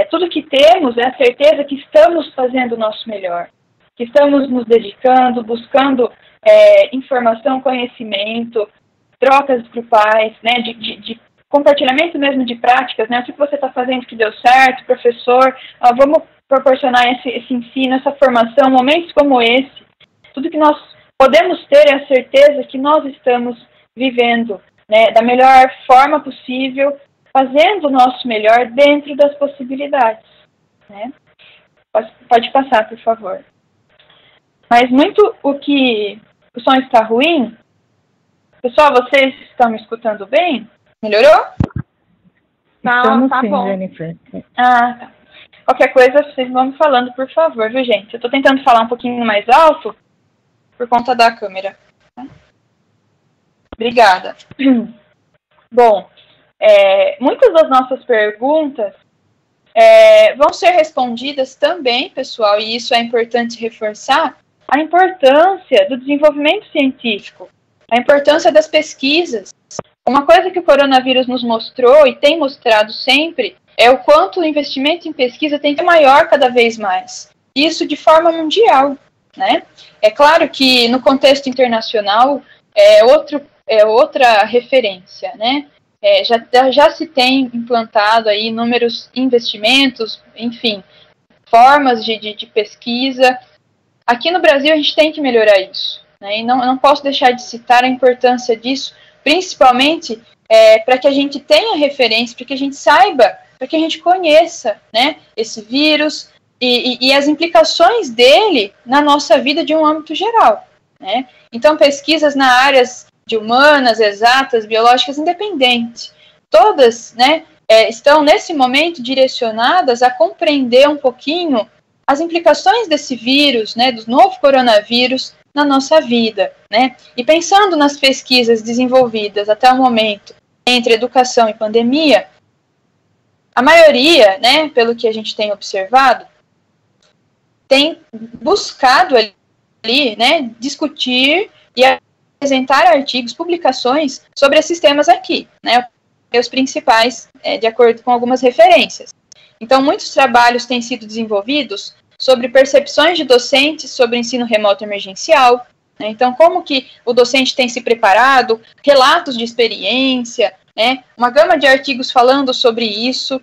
Speaker 3: tudo que temos é a certeza que estamos fazendo o nosso melhor, que estamos nos dedicando, buscando informação, conhecimento, trocas grupais, né, de compartilhamento mesmo de práticas, né, o que você está fazendo que deu certo, professor, vamos proporcionar esse ensino, essa formação, momentos como esse, tudo que nós podemos ter é a certeza que nós estamos vivendo, né, da melhor forma possível, fazendo o nosso melhor dentro das possibilidades, né? Pode passar, por favor. Mas muito o som está ruim. Pessoal, vocês estão me escutando bem? Melhorou?
Speaker 1: Estamos
Speaker 3: tá
Speaker 1: sim,
Speaker 3: bom.
Speaker 1: Jennifer.
Speaker 3: Tá. Qualquer coisa, vocês vão me falando, por favor, viu, gente? Eu estou tentando falar um pouquinho mais alto por conta da câmera. Obrigada. Bom, muitas das nossas perguntas vão ser respondidas também, pessoal, e isso é importante reforçar, a importância do desenvolvimento científico, a importância das pesquisas. Uma coisa que o coronavírus nos mostrou e tem mostrado sempre é o quanto o investimento em pesquisa tem que ser maior cada vez mais. Isso de forma mundial, né? É claro que no contexto internacional é outra referência, né? Já se tem implantado aí inúmeros investimentos, enfim, formas de pesquisa. Aqui no Brasil a gente tem que melhorar isso, né? E não posso deixar de citar a importância disso, principalmente para que a gente tenha referência, para que a gente saiba, para que a gente conheça, né, esse vírus e as implicações dele na nossa vida de um âmbito geral, né? Então, pesquisas na áreas de humanas, exatas, biológicas, independentes, todas, né, estão nesse momento direcionadas a compreender um pouquinho as implicações desse vírus, né, do novo coronavírus na nossa vida, né? E pensando nas pesquisas desenvolvidas até o momento entre educação e pandemia, a maioria, né, pelo que a gente tem observado, tem buscado ali, né, discutir e apresentar artigos, publicações sobre esses temas aqui, né, os principais, de acordo com algumas referências. Então, muitos trabalhos têm sido desenvolvidos sobre percepções de docentes sobre ensino remoto emergencial, né? Então, como que o docente tem se preparado, relatos de experiência, né? Uma gama de artigos falando sobre isso,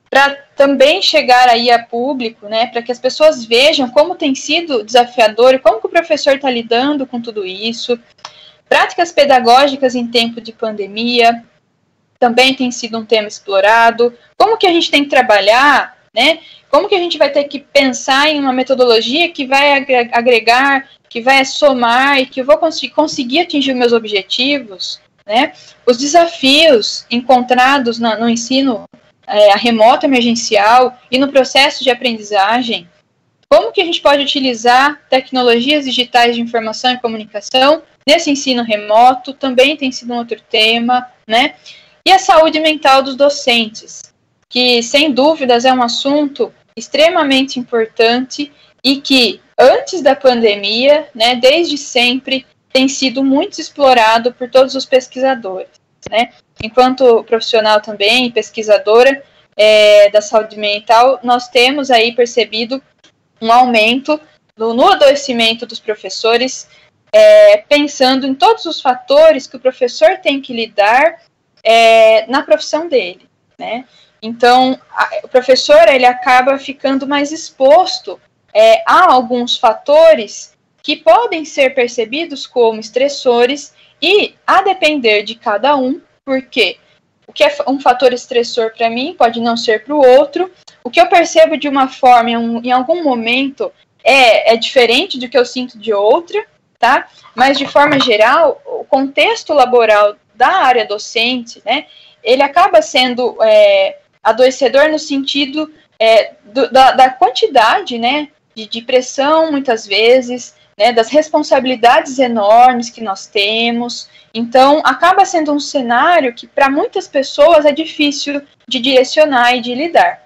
Speaker 3: para também chegar aí a público, né? Para que as pessoas vejam como tem sido desafiador e como que o professor está lidando com tudo isso. Práticas pedagógicas em tempo de pandemia também tem sido um tema explorado. Como que a gente tem que trabalhar, né? Como que a gente vai ter que pensar em uma metodologia que vai agregar, que vai somar e que eu vou conseguir atingir meus objetivos, né? Os desafios encontrados no ensino remoto emergencial e no processo de aprendizagem, como que a gente pode utilizar tecnologias digitais de informação e comunicação nesse ensino remoto, também tem sido um outro tema, né? E a saúde mental dos docentes, que, sem dúvidas, é um assunto extremamente importante e que, antes da pandemia, né, desde sempre, tem sido muito explorado por todos os pesquisadores, né? Enquanto profissional também, pesquisadora da saúde mental, nós temos aí percebido um aumento no adoecimento dos professores, pensando em todos os fatores que o professor tem que lidar na profissão dele, né? Então, o professor ele acaba ficando mais exposto a alguns fatores que podem ser percebidos como estressores e, a depender de cada um, porque o que é um fator estressor para mim pode não ser para o outro, o que eu percebo de uma forma em algum momento é diferente do que eu sinto de outra, tá? Mas, de forma geral, o contexto laboral da área docente, né, ele acaba sendo adoecedor no sentido da quantidade, né, de pressão, muitas vezes, né, das responsabilidades enormes que nós temos. Então, acaba sendo um cenário que, para muitas pessoas, é difícil de direcionar e de lidar.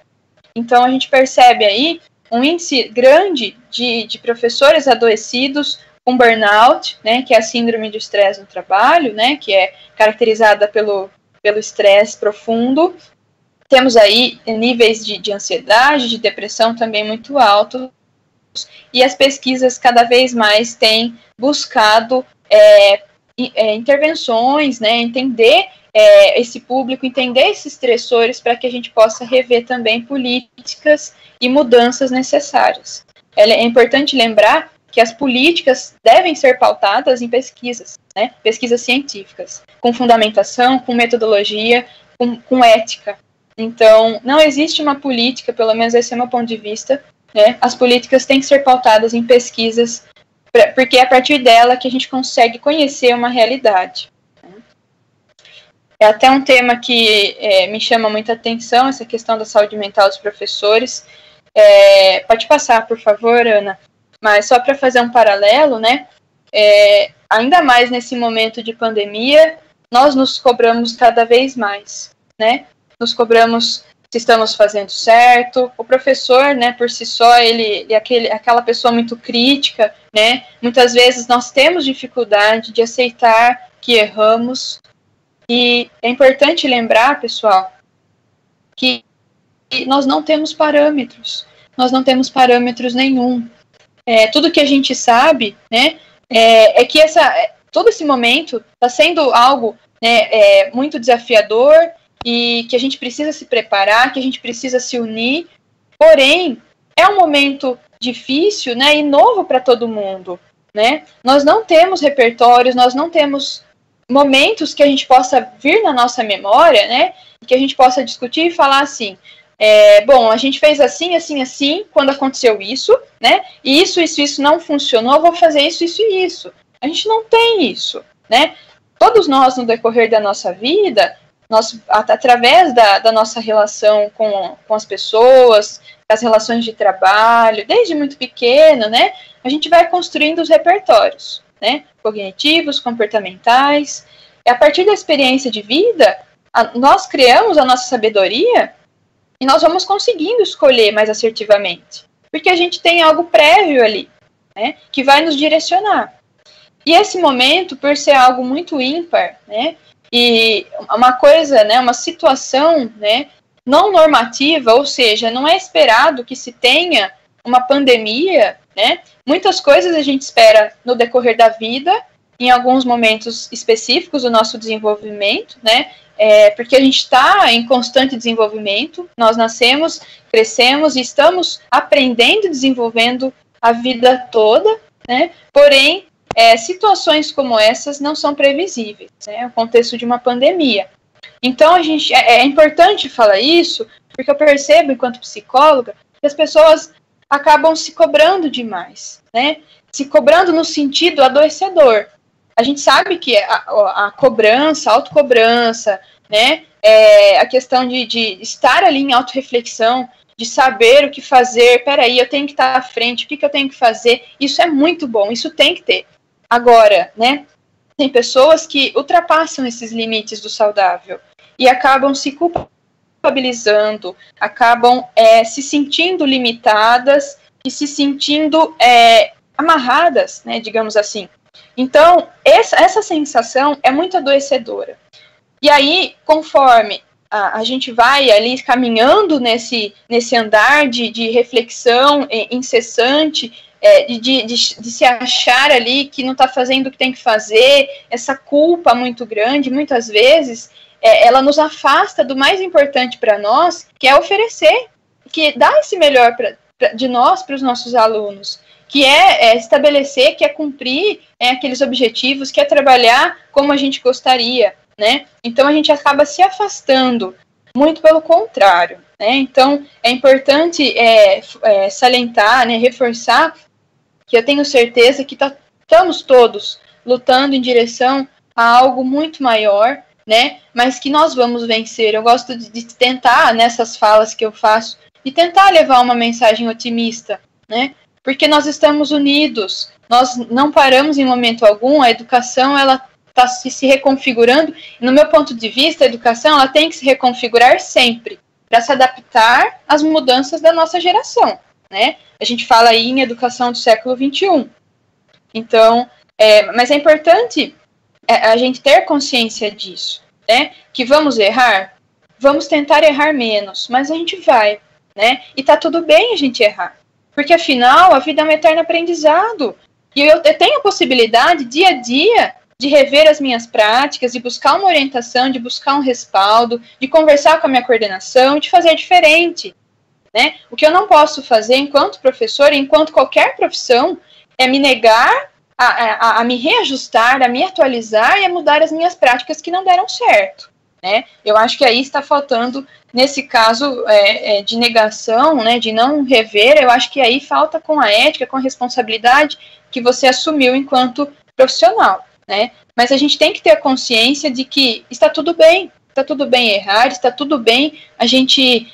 Speaker 3: Então, a gente percebe aí um índice grande de professores adoecidos com burnout, né, que é a síndrome de estresse no trabalho, né, que é caracterizada pelo estresse profundo. Temos aí níveis de ansiedade, de depressão também muito altos, e as pesquisas cada vez mais têm buscado intervenções, né, entender esse público, entender esses estressores para que a gente possa rever também políticas e mudanças necessárias. É importante lembrar que as políticas devem ser pautadas em pesquisas, né, pesquisas científicas, com fundamentação, com metodologia, com ética. Então, não existe uma política, pelo menos esse é o meu ponto de vista, né, as políticas têm que ser pautadas em pesquisas, porque é a partir dela que a gente consegue conhecer uma realidade. É até um tema que me chama muita atenção, essa questão da saúde mental dos professores. Pode passar, por favor, Ana. Mas só para fazer um paralelo, né, ainda mais nesse momento de pandemia, nós nos cobramos cada vez mais, né? Nos cobramos se estamos fazendo certo. O professor, né, por si só, ele é aquela pessoa muito crítica, né? Muitas vezes nós temos dificuldade de aceitar que erramos. E é importante lembrar, pessoal, que nós não temos parâmetros. Nós não temos parâmetros nenhum. Tudo que a gente sabe, né, é que todo esse momento está sendo algo, né, muito desafiador e que a gente precisa se preparar, que a gente precisa se unir. Porém, é um momento difícil, né, e novo para todo mundo, né? Nós não temos repertórios, nós não temos momentos que a gente possa vir na nossa memória, né, que a gente possa discutir e falar assim, bom, a gente fez assim, assim, assim, quando aconteceu isso, né, e isso não funcionou, eu vou fazer isso, isso e isso. A gente não tem isso, né? Todos nós, no decorrer da nossa vida, nós, através da nossa relação com as pessoas, as relações de trabalho, desde muito pequeno, né, a gente vai construindo os repertórios, né, cognitivos, comportamentais, e a partir da experiência de vida, nós criamos a nossa sabedoria e nós vamos conseguindo escolher mais assertivamente, porque a gente tem algo prévio ali, né, que vai nos direcionar. E esse momento, por ser algo muito ímpar, né, e uma coisa, né, uma situação, né, não normativa, ou seja, não é esperado que se tenha uma pandemia, né, muitas coisas a gente espera no decorrer da vida, em alguns momentos específicos do nosso desenvolvimento, né, porque a gente está em constante desenvolvimento, nós nascemos, crescemos e estamos aprendendo e desenvolvendo a vida toda, né, porém, situações como essas não são previsíveis, né, no contexto de uma pandemia. Então, é importante falar isso, porque eu percebo, enquanto psicóloga, que as pessoas acabam se cobrando demais, né, se cobrando no sentido adoecedor. A gente sabe que a cobrança, a autocobrança, né, a questão de estar ali em autorreflexão, de saber o que fazer, peraí, eu tenho que estar à frente, o que eu tenho que fazer, isso é muito bom, isso tem que ter. Agora, né, tem pessoas que ultrapassam esses limites do saudável e acabam se culpabilizando, acabam se sentindo limitadas e se sentindo amarradas, né, digamos assim. Então, essa sensação é muito adoecedora. E aí, conforme a gente vai ali caminhando nesse andar de reflexão incessante, de se achar ali que não está fazendo o que tem que fazer, essa culpa muito grande, muitas vezes, ela nos afasta do mais importante para nós, que é oferecer, que dá esse melhor de nós para os nossos alunos, que é estabelecer, que é cumprir aqueles objetivos, que é trabalhar como a gente gostaria, né? Então a gente acaba se afastando, muito pelo contrário, né? Então é importante salientar, né, reforçar que eu tenho certeza que estamos todos lutando em direção a algo muito maior, né? Mas que nós vamos vencer. Eu gosto de tentar, nessas falas que eu faço, de tentar levar uma mensagem otimista, né? Porque nós estamos unidos, nós não paramos em momento algum, a educação ela está se reconfigurando. No meu ponto de vista, a educação ela tem que se reconfigurar sempre, para se adaptar às mudanças da nossa geração, né? A gente fala aí em educação do século XXI. Então, mas é importante a gente ter consciência disso, né? Que vamos errar, vamos tentar errar menos, mas a gente vai, né? E tá tudo bem a gente errar, porque afinal a vida é um eterno aprendizado. E eu tenho a possibilidade, dia a dia, de rever as minhas práticas, de buscar uma orientação, de buscar um respaldo, de conversar com a minha coordenação, de fazer diferente, né? O que eu não posso fazer enquanto professor, enquanto qualquer profissão, é me negar a me reajustar, a me atualizar e a mudar as minhas práticas que não deram certo, né? Eu acho que aí está faltando, nesse caso de negação, né, de não rever, eu acho que aí falta com a ética, com a responsabilidade que você assumiu enquanto profissional, né? Mas a gente tem que ter a consciência de que está tudo bem errar, está tudo bem a gente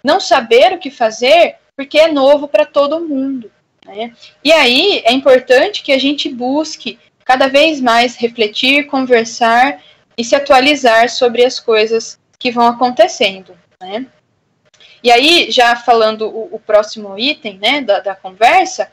Speaker 3: não saber o que fazer, porque é novo para todo mundo, né? E aí é importante que a gente busque cada vez mais refletir, conversar e se atualizar sobre as coisas que vão acontecendo, né? E aí, já falando o próximo item, né, da conversa,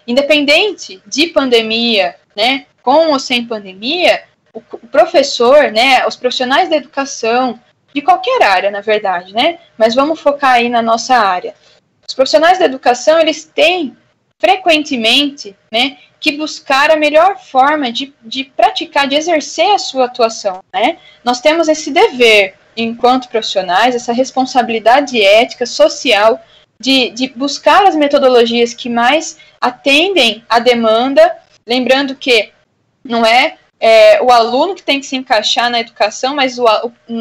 Speaker 3: independente de pandemia, né, com ou sem pandemia, o professor, né, os profissionais da educação, de qualquer área, na verdade, né, mas vamos focar aí na nossa área. Os profissionais da educação, eles têm frequentemente, né, que buscar a melhor forma de praticar, de exercer a sua atuação, né. Nós temos esse dever, enquanto profissionais, essa responsabilidade ética, social, de buscar as metodologias que mais atendem à demanda, lembrando que não é o aluno que tem que se encaixar na educação, mas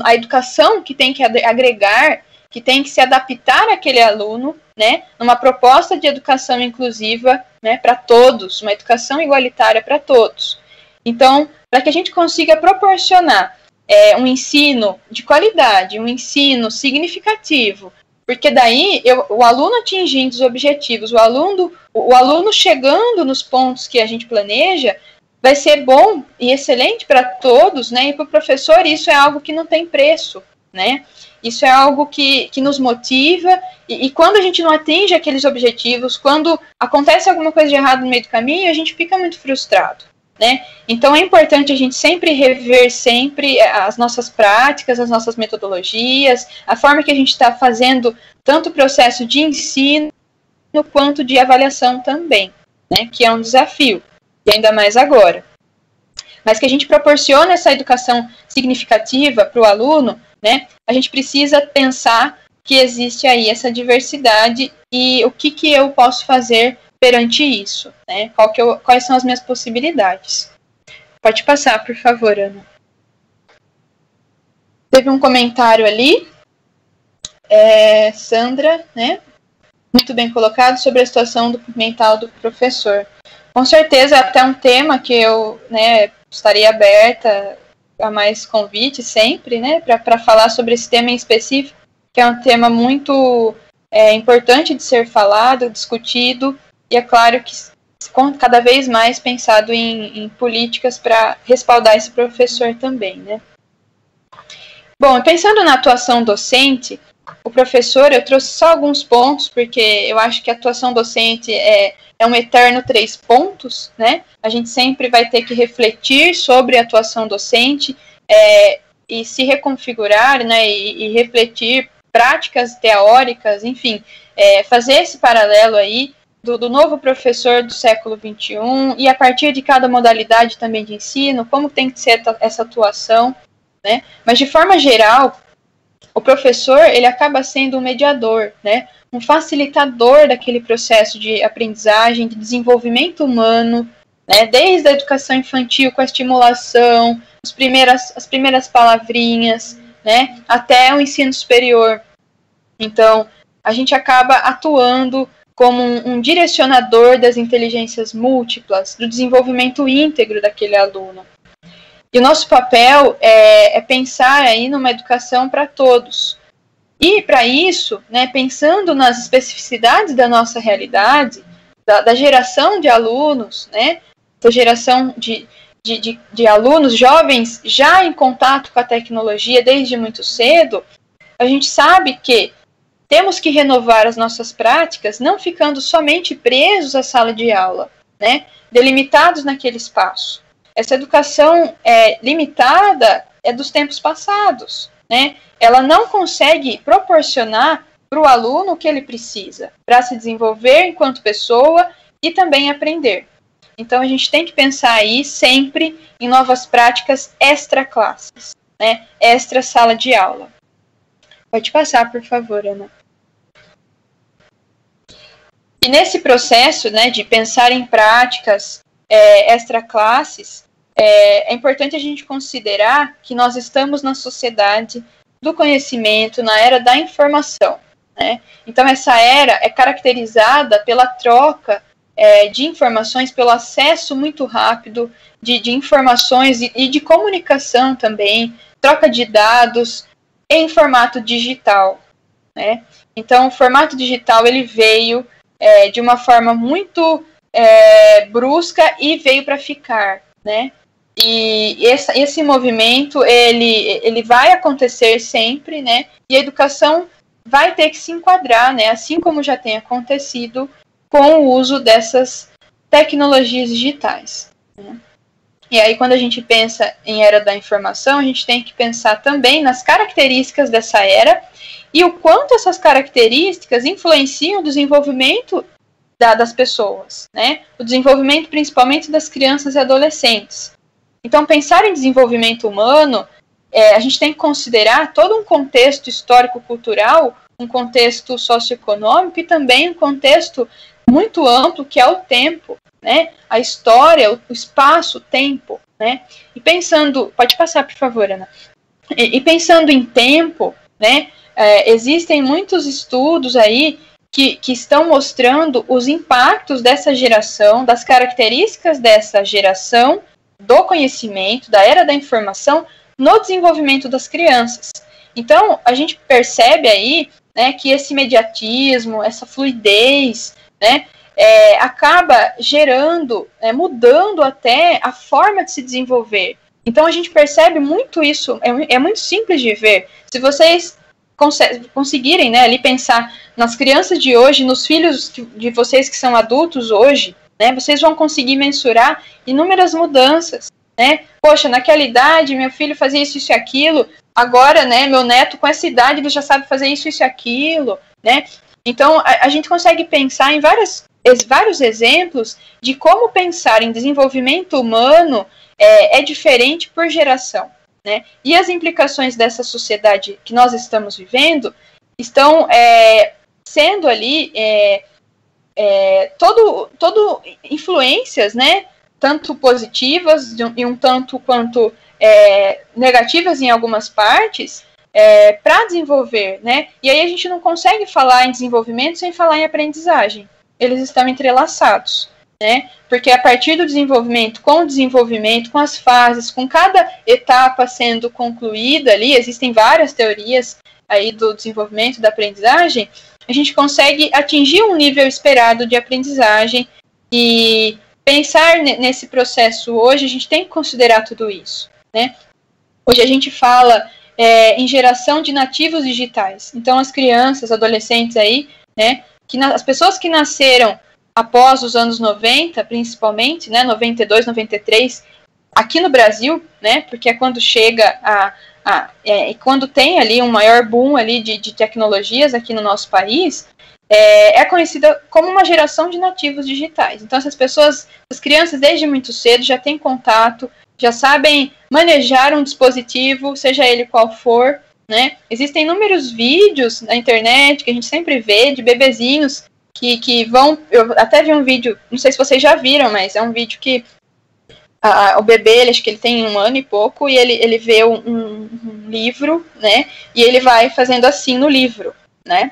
Speaker 3: a educação que tem que agregar, que tem que se adaptar àquele aluno, né, numa proposta de educação inclusiva, né, para todos, uma educação igualitária para todos. Então, para que a gente consiga proporcionar um ensino de qualidade, um ensino significativo, porque daí o aluno atingindo os objetivos, o aluno chegando nos pontos que a gente planeja, vai ser bom e excelente para todos, né? E para o professor isso é algo que não tem preço, né? Isso é algo que nos motiva, e quando a gente não atinge aqueles objetivos, quando acontece alguma coisa de errado no meio do caminho, a gente fica muito frustrado, né? Então é importante a gente sempre rever sempre as nossas práticas, as nossas metodologias, a forma que a gente está fazendo tanto o processo de ensino quanto de avaliação também, né? Que é um desafio, e ainda mais agora. Mas que a gente proporcione essa educação significativa para o aluno, né? A gente precisa pensar que existe aí essa diversidade e o que eu posso fazer perante isso, né? Quais são as minhas possibilidades? Pode passar, por favor, Ana. Teve um comentário ali, Sandra, né? Muito bem colocado, sobre a situação mental do professor. Com certeza, até um tema que eu, né, estaria aberta a mais convite sempre, né, para falar sobre esse tema em específico, que é um tema muito importante de ser falado, discutido, e é claro que cada vez mais pensado em políticas para respaldar esse professor também, né? Bom, pensando na atuação docente, o professor, eu trouxe só alguns pontos, porque eu acho que a atuação docente é um eterno 3 pontos, né? A gente sempre vai ter que refletir sobre a atuação docente e se reconfigurar, né? E refletir práticas teóricas, enfim, fazer esse paralelo aí do novo professor do século XXI e a partir de cada modalidade também de ensino, como tem que ser essa atuação, né? Mas de forma geral, o professor, ele acaba sendo um mediador, né? Um facilitador daquele processo de aprendizagem, de desenvolvimento humano, né? Desde a educação infantil com a estimulação, as primeiras palavrinhas, né? Até o ensino superior. Então, a gente acaba atuando como um direcionador das inteligências múltiplas, do desenvolvimento íntegro daquele aluno. E o nosso papel é pensar aí numa educação para todos. E, para isso, né, pensando nas especificidades da nossa realidade, da geração de alunos, né, da geração de alunos jovens já em contato com a tecnologia desde muito cedo, a gente sabe que temos que renovar as nossas práticas, não ficando somente presos à sala de aula, né, delimitados naquele espaço. Essa educação limitada é dos tempos passados, né? Ela não consegue proporcionar para o aluno o que ele precisa para se desenvolver enquanto pessoa e também aprender. Então, a gente tem que pensar aí sempre em novas práticas extra-classes, né? Extra-sala de aula. Pode passar, por favor, Ana. E nesse processo, né, de pensar em práticas extra-classes, é importante a gente considerar que nós estamos na sociedade do conhecimento, na era da informação, né? Então, essa era é caracterizada pela troca de informações, pelo acesso muito rápido de informações e de comunicação também, troca de dados em formato digital, né? Então, o formato digital ele veio de uma forma muito brusca e veio para ficar, né? E esse movimento ele vai acontecer sempre, né? E a educação vai ter que se enquadrar, né? Assim como já tem acontecido com o uso dessas tecnologias digitais, né? E aí, quando a gente pensa em era da informação, a gente tem que pensar também nas características dessa era e o quanto essas características influenciam o desenvolvimento das pessoas, né? O desenvolvimento principalmente das crianças e adolescentes. Então, pensar em desenvolvimento humano, a gente tem que considerar todo um contexto histórico-cultural, um contexto socioeconômico e também um contexto muito amplo, que é o tempo, né? A história, o espaço, o tempo, né? E pensando... Pode passar, por favor, Ana. E pensando em tempo, né? Existem muitos estudos aí que estão mostrando os impactos dessa geração, das características dessa geração, do conhecimento, da era da informação, no desenvolvimento das crianças. Então, a gente percebe aí, né, que esse imediatismo, essa fluidez, né, acaba gerando, mudando até a forma de se desenvolver. Então, a gente percebe muito isso, é muito simples de ver. Se vocês conseguirem, né, ali pensar nas crianças de hoje, nos filhos de vocês que são adultos hoje, né, vocês vão conseguir mensurar inúmeras mudanças, né? Poxa, naquela idade meu filho fazia isso e aquilo, agora, né, meu neto com essa idade ele já sabe fazer isso e aquilo, né? Então a gente consegue pensar em vários exemplos de como pensar em desenvolvimento humano é diferente por geração, né? E as implicações dessa sociedade que nós estamos vivendo estão sendo ali todo influências, né, tanto positivas e um tanto quanto negativas em algumas partes, para desenvolver, né? E aí a gente não consegue falar em desenvolvimento sem falar em aprendizagem. Eles estão entrelaçados, né? Porque a partir do desenvolvimento, com as fases, com cada etapa sendo concluída ali, existem várias teorias aí do desenvolvimento da aprendizagem, a gente consegue atingir um nível esperado de aprendizagem. E pensar nesse processo hoje, a gente tem que considerar tudo isso, né? Hoje a gente fala em geração de nativos digitais. Então, as crianças, adolescentes aí, né, as pessoas que nasceram após os anos 90, principalmente, né, 92, 93, aqui no Brasil, né, porque é quando chega quando tem ali um maior boom ali de tecnologias aqui no nosso país, é conhecida como uma geração de nativos digitais. Então, as crianças desde muito cedo já têm contato, já sabem manejar um dispositivo, seja ele qual for, né? Existem inúmeros vídeos na internet que a gente sempre vê de bebezinhos que vão... Eu até vi um vídeo, não sei se vocês já viram, mas é um vídeo que o bebê, acho que ele tem 1 ano e pouco, e ele vê um livro, né? E ele vai fazendo assim no livro, né?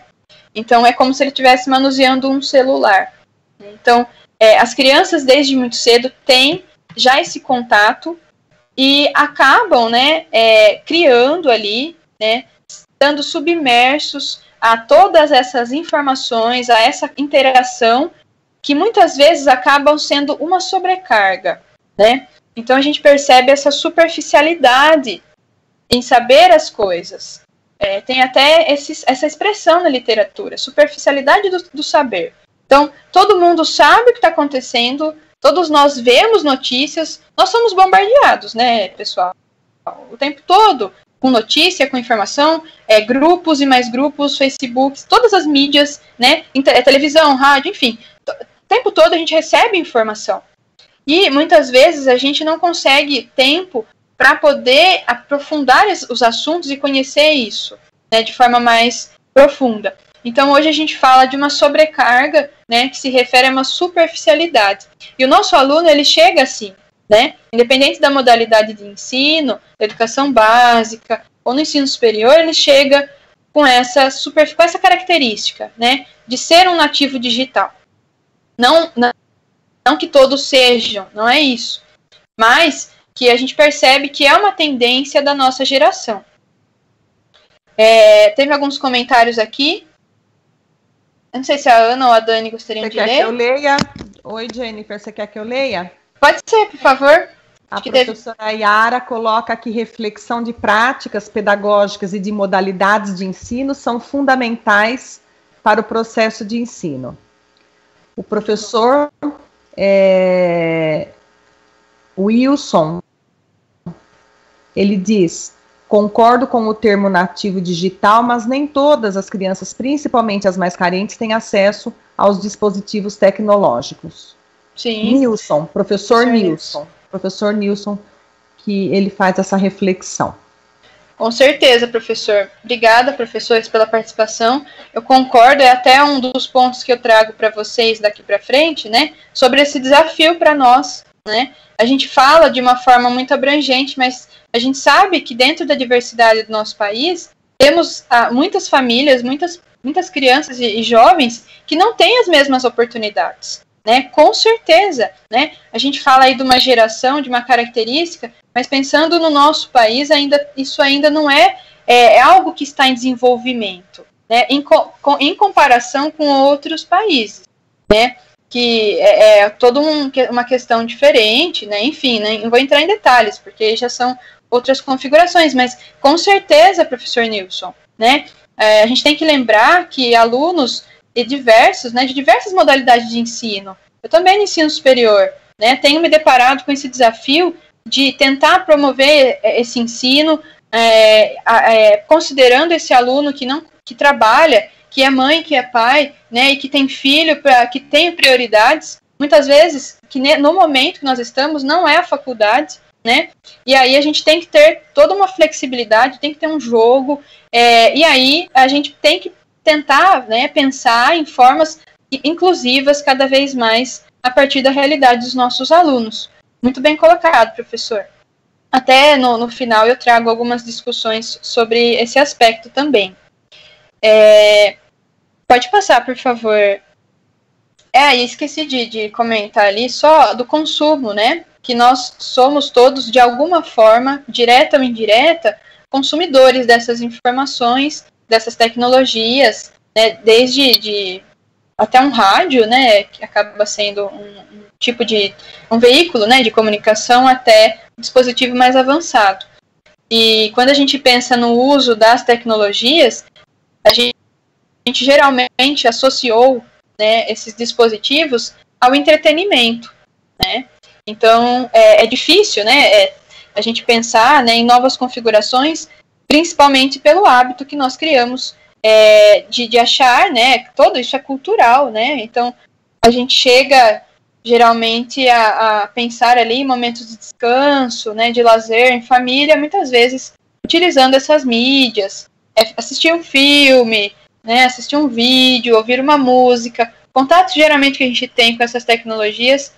Speaker 3: Então, é como se ele estivesse manuseando um celular. Então, as crianças, desde muito cedo, têm já esse contato e acabam, né, criando ali, né, estando submersos a todas essas informações, a essa interação, que muitas vezes acabam sendo uma sobrecarga, né? Então, a gente percebe essa superficialidade em saber as coisas. Tem até essa expressão na literatura, superficialidade do saber. Então, todo mundo sabe o que está acontecendo, todos nós vemos notícias, nós somos bombardeados, né, pessoal? O tempo todo, com notícia, com informação, grupos e mais grupos, Facebook, todas as mídias, né, televisão, rádio, enfim. O tempo todo a gente recebe informação. E, muitas vezes, a gente não consegue tempo para poder aprofundar os assuntos e conhecer isso, né, de forma mais profunda. Então, hoje a gente fala de uma sobrecarga, né, que se refere a uma superficialidade. E o nosso aluno, ele chega assim, né, independente da modalidade de ensino, da educação básica ou no ensino superior, ele chega com essa característica, né, de ser um nativo digital. Não que todos sejam, não é isso, mas que a gente percebe que é uma tendência da nossa geração. Teve alguns comentários aqui. Eu não sei se a Ana ou a Dani gostariam de ler.
Speaker 2: Você quer que eu leia? Oi, Jennifer, você quer que eu leia?
Speaker 3: Pode ser, por favor.
Speaker 2: A professora Yara coloca que reflexão de práticas pedagógicas e de modalidades de ensino são fundamentais para o processo de ensino. O professor Wilson, ele diz: concordo com o termo nativo digital, mas nem todas as crianças, principalmente as mais carentes, têm acesso aos dispositivos tecnológicos.
Speaker 3: Sim.
Speaker 2: Nilson, professor Nilson, que ele faz essa reflexão.
Speaker 3: Com certeza, professor. Obrigada, professores, pela participação. Eu concordo, é até um dos pontos que eu trago para vocês daqui para frente, né, sobre esse desafio para nós, né. A gente fala de uma forma muito abrangente, mas a gente sabe que dentro da diversidade do nosso país, temos muitas famílias, muitas crianças e jovens que não têm as mesmas oportunidades, né? Com certeza, né? A gente fala aí de uma geração, de uma característica, mas pensando no nosso país, isso ainda não é algo que está em desenvolvimento, né? Em comparação com outros países, né? Que é toda uma questão diferente, né? Enfim, né? Não vou entrar em detalhes, porque já são outras configurações, mas com certeza, professor Nilson, né? A gente tem que lembrar que alunos de diversas modalidades de ensino, eu também no ensino superior, né? Tenho me deparado com esse desafio de tentar promover esse ensino, considerando esse aluno que trabalha, que é mãe, que é pai, né, e que tem filho, que tem prioridades, muitas vezes, que no momento que nós estamos, não é a faculdade, né, e aí a gente tem que ter toda uma flexibilidade, tem que ter um jogo, e aí a gente tem que tentar, né, pensar em formas inclusivas cada vez mais a partir da realidade dos nossos alunos. Muito bem colocado, professor. Até no final eu trago algumas discussões sobre esse aspecto também. Pode passar, por favor. Esqueci de comentar ali só do consumo, né? Que nós somos todos, de alguma forma, direta ou indireta, consumidores dessas informações, dessas tecnologias, né, desde até um rádio, né, que acaba sendo um tipo de um veículo, né, de comunicação, até um dispositivo mais avançado. E quando a gente pensa no uso das tecnologias, a gente geralmente associou, né, esses dispositivos ao entretenimento, né? Então é difícil, né, a gente pensar, né, em novas configurações, principalmente pelo hábito que nós criamos de achar, né, tudo isso é cultural, né? Então a gente chega geralmente a pensar ali em momentos de descanso, né, de lazer em família, muitas vezes utilizando essas mídias, assistir um filme, né, assistir um vídeo, ouvir uma música. Contato geralmente que a gente tem com essas tecnologias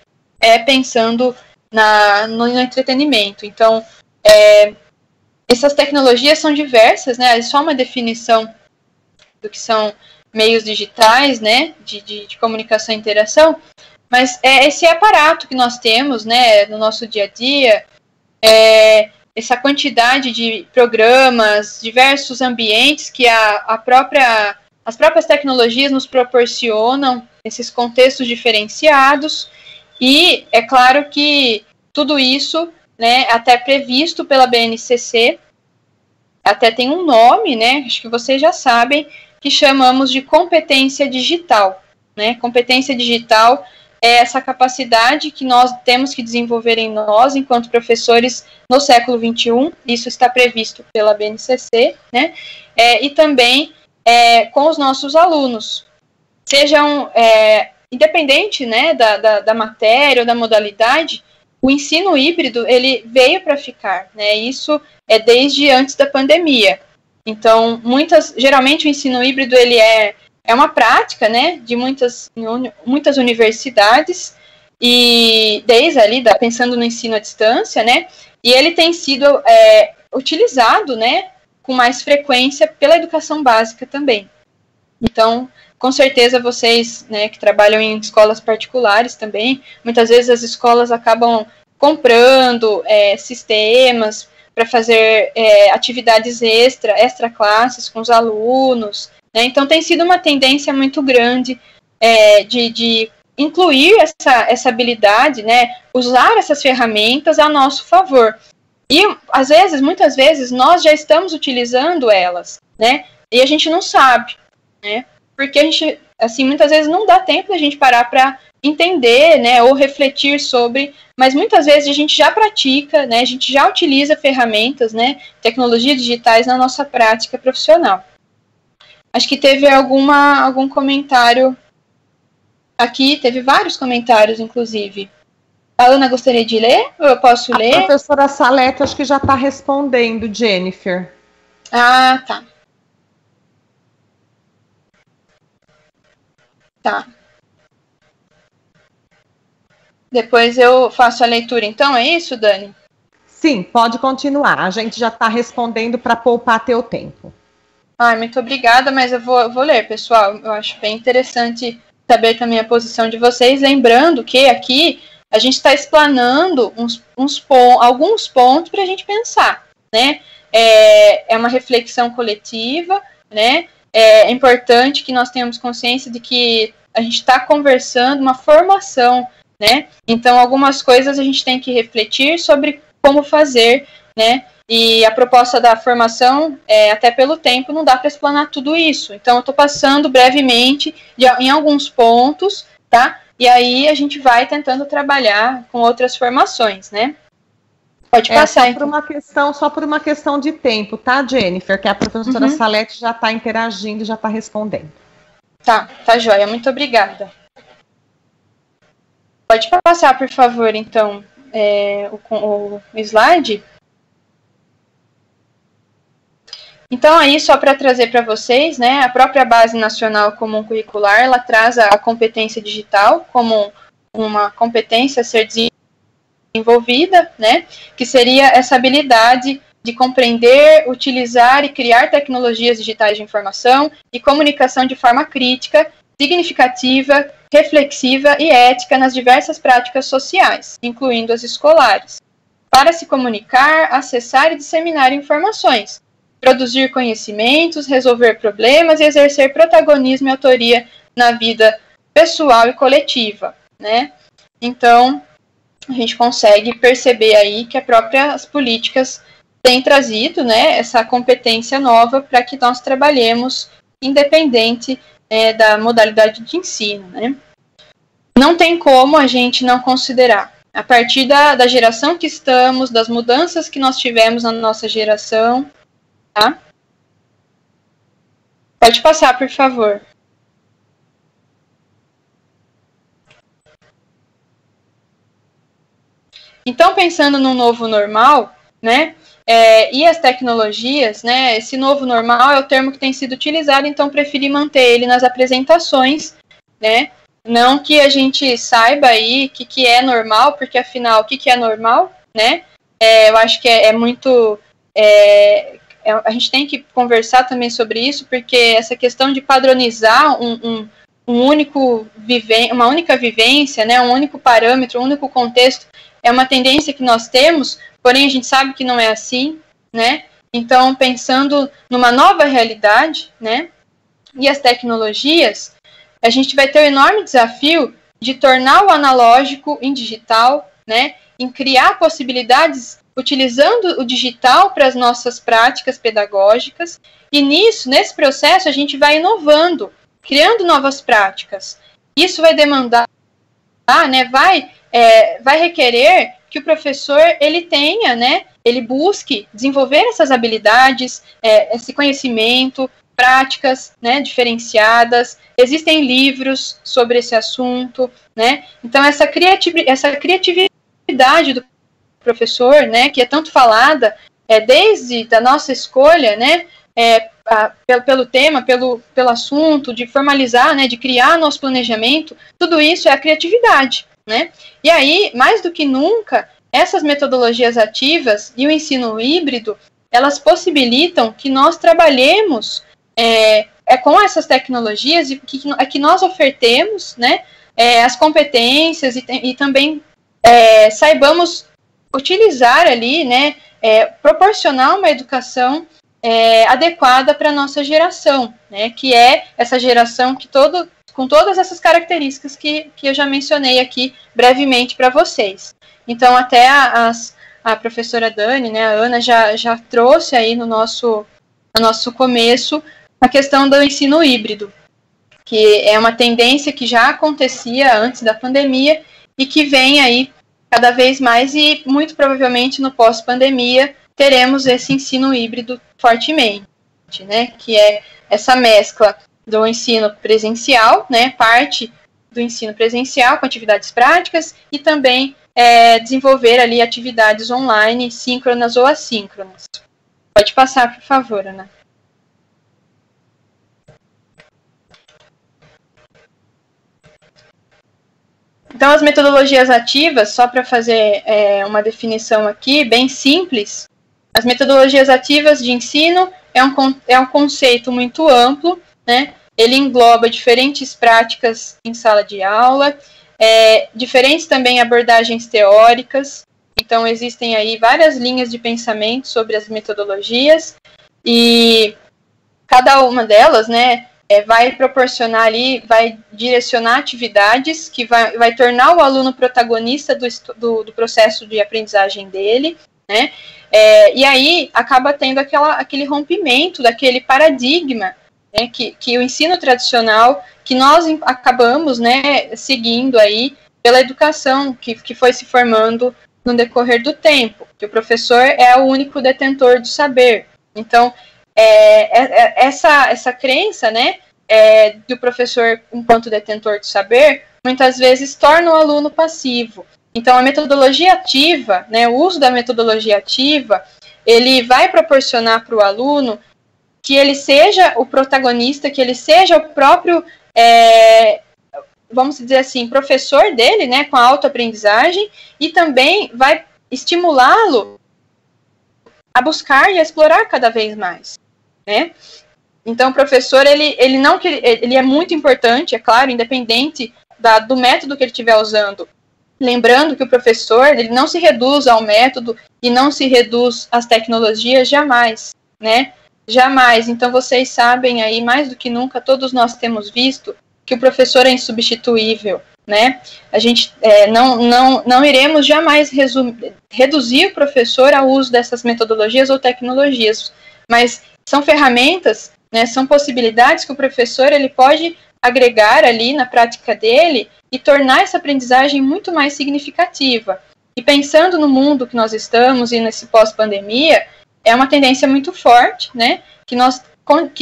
Speaker 3: pensando no entretenimento. Então, essas tecnologias são diversas, né? É só uma definição do que são meios digitais, né, de comunicação e interação, mas esse aparato que nós temos, né, no nosso dia a dia, essa quantidade de programas, diversos ambientes que as próprias tecnologias nos proporcionam, esses contextos diferenciados, e é claro que tudo isso, né, até previsto pela BNCC, até tem um nome, né, acho que vocês já sabem, que chamamos de competência digital, né? Competência digital é essa capacidade que nós temos que desenvolver em nós, enquanto professores, no século XXI, isso está previsto pela BNCC, né? E também com os nossos alunos, sejam, independente, né, da matéria ou da modalidade, o ensino híbrido, ele veio para ficar, né? Isso é desde antes da pandemia. Então, geralmente o ensino híbrido, ele é uma prática, né, de muitas universidades, e desde ali, pensando no ensino à distância, né, e ele tem sido utilizado, né, com mais frequência pela educação básica também. Então, com certeza vocês, né, que trabalham em escolas particulares também, muitas vezes as escolas acabam comprando sistemas para fazer atividades extra classes com os alunos, né? Então tem sido uma tendência muito grande de incluir essa habilidade, né? Usar essas ferramentas a nosso favor. E muitas vezes, nós já estamos utilizando elas, né? E a gente não sabe, né? Porque a gente, assim, muitas vezes não dá tempo da gente parar para entender, né, ou refletir sobre, mas muitas vezes a gente já pratica, né, a gente já utiliza ferramentas, né, tecnologias digitais na nossa prática profissional. Acho que teve algum comentário aqui, teve vários comentários, inclusive. A Ana gostaria de ler? Ou eu posso ler?
Speaker 2: A professora Salete, acho que já está respondendo, Jennifer.
Speaker 3: Ah, tá. Tá. Depois eu faço a leitura, então, é isso, Dani?
Speaker 2: Sim, pode continuar. A gente já está respondendo para poupar teu tempo.
Speaker 3: Muito obrigada, mas eu vou ler, pessoal. Eu acho bem interessante saber também a posição de vocês. Lembrando que aqui a gente está explanando alguns pontos para a gente pensar, né? É uma reflexão coletiva, né? É importante que nós tenhamos consciência de que a gente está conversando uma formação, né? Então, algumas coisas a gente tem que refletir sobre como fazer, né? E a proposta da formação, até pelo tempo, não dá para explanar tudo isso. Então, eu estou passando brevemente em alguns pontos, tá? E aí a gente vai tentando trabalhar com outras formações, né? Pode passar,
Speaker 2: só por uma questão de tempo, tá, Jennifer? Que a professora Salete já está interagindo, já está respondendo.
Speaker 3: Tá joia. Muito obrigada. Pode passar, por favor, então, o slide. Então, aí, só para trazer para vocês, né, a própria Base Nacional Comum Curricular, ela traz a competência digital como uma competência a ser desenvolvida, né, que seria essa habilidade de compreender, utilizar e criar tecnologias digitais de informação e comunicação de forma crítica, significativa, reflexiva e ética nas diversas práticas sociais, incluindo as escolares, para se comunicar, acessar e disseminar informações, produzir conhecimentos, resolver problemas e exercer protagonismo e autoria na vida pessoal e coletiva, né? Então, a gente consegue perceber aí que as políticas têm trazido, né, essa competência nova para que nós trabalhemos independente da modalidade de ensino, né? Não tem como a gente não considerar, a partir da geração que estamos, das mudanças que nós tivemos na nossa geração, tá? Pode passar, por favor. Então, pensando no novo normal, né, e as tecnologias, né, esse novo normal é o termo que tem sido utilizado, então preferi manter ele nas apresentações, né, não que a gente saiba aí o que é normal, porque afinal, o que é normal, né, eu acho que é muito... a gente tem que conversar também sobre isso, porque essa questão de padronizar uma única vivência, né, um único parâmetro, um único contexto, é uma tendência que nós temos, porém a gente sabe que não é assim, né? Então, pensando numa nova realidade, né, e as tecnologias, a gente vai ter o enorme desafio de tornar o analógico em digital, né, em criar possibilidades utilizando o digital para as nossas práticas pedagógicas, e nesse processo a gente vai inovando, criando novas práticas. Isso vai demandar, né, vai requerer que o professor ele tenha, né, ele busque desenvolver essas habilidades, esse conhecimento, práticas, né, diferenciadas. Existem livros sobre esse assunto, né? Então essa criatividade do professor, né, que é tanto falada, desde a nossa escolha, né, pelo tema, pelo assunto, de formalizar, né, de criar nosso planejamento, tudo isso é a criatividade, né? E aí, mais do que nunca, essas metodologias ativas e o ensino híbrido, elas possibilitam que nós trabalhemos com essas tecnologias e que nós ofertemos, né, as competências e também saibamos utilizar ali, né, proporcionar uma educação adequada para a nossa geração, né, que é essa geração com todas essas características que eu já mencionei aqui brevemente para vocês. Então, até a professora Dani, né, a Ana, já trouxe aí no nosso começo a questão do ensino híbrido, que é uma tendência que já acontecia antes da pandemia e que vem aí cada vez mais, e muito provavelmente no pós-pandemia teremos esse ensino híbrido fortemente, né, que é essa mescla do ensino presencial, né, parte do ensino presencial com atividades práticas e também desenvolver ali atividades online, síncronas ou assíncronas. Pode passar, por favor, Ana. Então, as metodologias ativas, só para fazer uma definição aqui, bem simples, as metodologias ativas de ensino é um conceito muito amplo, né? Ele engloba diferentes práticas em sala de aula, diferentes também abordagens teóricas. Então, existem aí várias linhas de pensamento sobre as metodologias, e cada uma delas, né, vai proporcionar ali, vai direcionar atividades que vai tornar o aluno protagonista do processo de aprendizagem dele, né? E aí acaba tendo aquele rompimento daquele paradigma, né, que o ensino tradicional, que nós acabamos, né, seguindo aí pela educação que foi se formando no decorrer do tempo, que o professor é o único detentor do saber. Então, essa crença, né, do professor enquanto detentor do saber, muitas vezes torna o aluno passivo. Então, a metodologia ativa, né, o uso da metodologia ativa, ele vai proporcionar para o aluno que ele seja o protagonista, que ele seja o próprio, vamos dizer assim, professor dele, né, com a autoaprendizagem, e também vai estimulá-lo a buscar e a explorar cada vez mais, né? Então, o professor, ele é muito importante, é claro, independente do método que ele estiver usando. Lembrando que o professor, ele não se reduz ao método e não se reduz às tecnologias jamais, né? Jamais. Então, vocês sabem aí, mais do que nunca, todos nós temos visto que o professor é insubstituível, né? A gente não iremos jamais reduzir o professor ao uso dessas metodologias ou tecnologias, mas são ferramentas, né, são possibilidades que o professor ele pode agregar ali na prática dele e tornar essa aprendizagem muito mais significativa. E pensando no mundo que nós estamos e nesse pós-pandemia, é uma tendência muito forte, né, que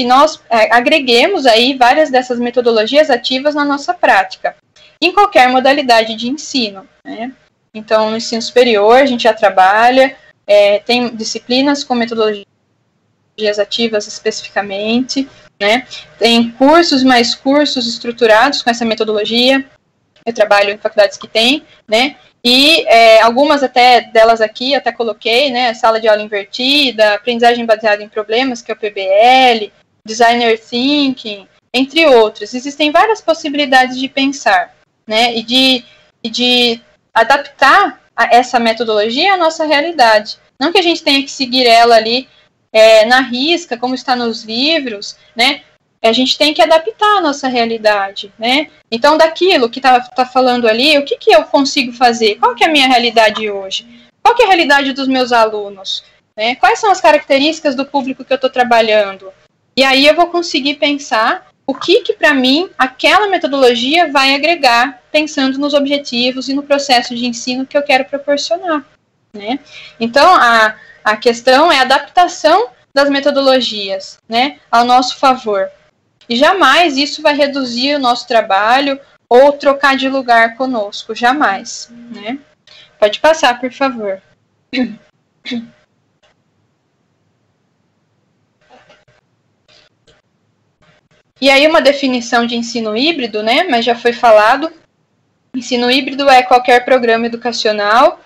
Speaker 3: nós agreguemos aí várias dessas metodologias ativas na nossa prática, em qualquer modalidade de ensino, né? Então, no ensino superior, a gente já trabalha, tem disciplinas com metodologias ativas especificamente, né? Tem cursos, mais cursos estruturados com essa metodologia. Eu trabalho em faculdades que tem, né? E algumas até delas aqui, até coloquei, né? Sala de aula invertida, aprendizagem baseada em problemas, que é o PBL, Designer Thinking, entre outros. Existem várias possibilidades de pensar, né? E de adaptar essa metodologia à nossa realidade. Não que a gente tenha que seguir ela ali na risca, como está nos livros, né? A gente tem que adaptar a nossa realidade, né? Então, daquilo que tá falando ali, o que eu consigo fazer? Qual que é a minha realidade hoje? Qual que é a realidade dos meus alunos? Né? Quais são as características do público que eu estou trabalhando? E aí eu vou conseguir pensar o que para mim aquela metodologia vai agregar, pensando nos objetivos e no processo de ensino que eu quero proporcionar, né? Então, a questão é a adaptação das metodologias, né, ao nosso favor. E jamais isso vai reduzir o nosso trabalho ou trocar de lugar conosco, jamais, né? Pode passar, por favor. E aí uma definição de ensino híbrido, né, mas já foi falado. Ensino híbrido é qualquer programa educacional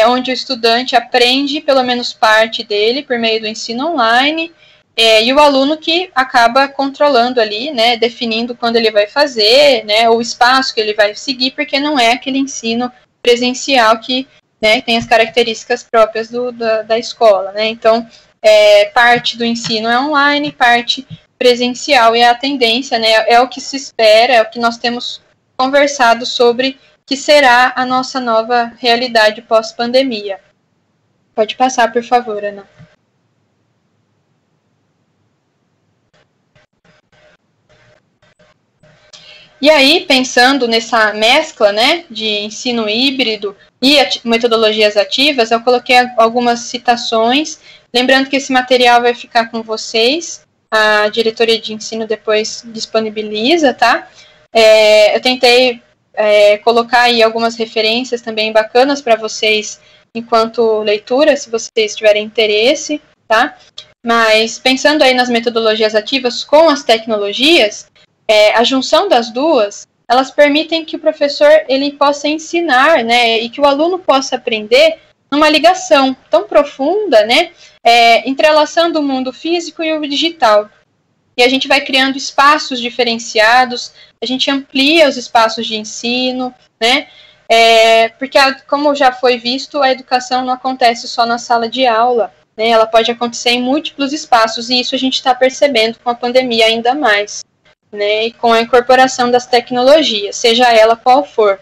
Speaker 3: onde o estudante aprende pelo menos parte dele por meio do ensino online, e o aluno que acaba controlando ali, né, definindo quando ele vai fazer, né, o espaço que ele vai seguir, porque não é aquele ensino presencial que, né, tem as características próprias da escola, né? Então, parte do ensino é online, parte presencial, e a tendência, né, é o que se espera, é o que nós temos conversado sobre que será a nossa nova realidade pós-pandemia. Pode passar, por favor, Ana. E aí, pensando nessa mescla, né, de ensino híbrido e metodologias ativas, eu coloquei algumas citações, lembrando que esse material vai ficar com vocês, a diretoria de ensino depois disponibiliza, tá? Eu tentei colocar aí algumas referências também bacanas para vocês enquanto leitura, se vocês tiverem interesse, tá? Mas pensando aí nas metodologias ativas com as tecnologias, a junção das duas, elas permitem que o professor ele possa ensinar, né, e que o aluno possa aprender numa ligação tão profunda, né, entrelaçando o mundo físico e o digital. E a gente vai criando espaços diferenciados, a gente amplia os espaços de ensino, né, porque, como já foi visto, a educação não acontece só na sala de aula, né, ela pode acontecer em múltiplos espaços, e isso a gente está percebendo com a pandemia ainda mais, né, e com a incorporação das tecnologias, seja ela qual for.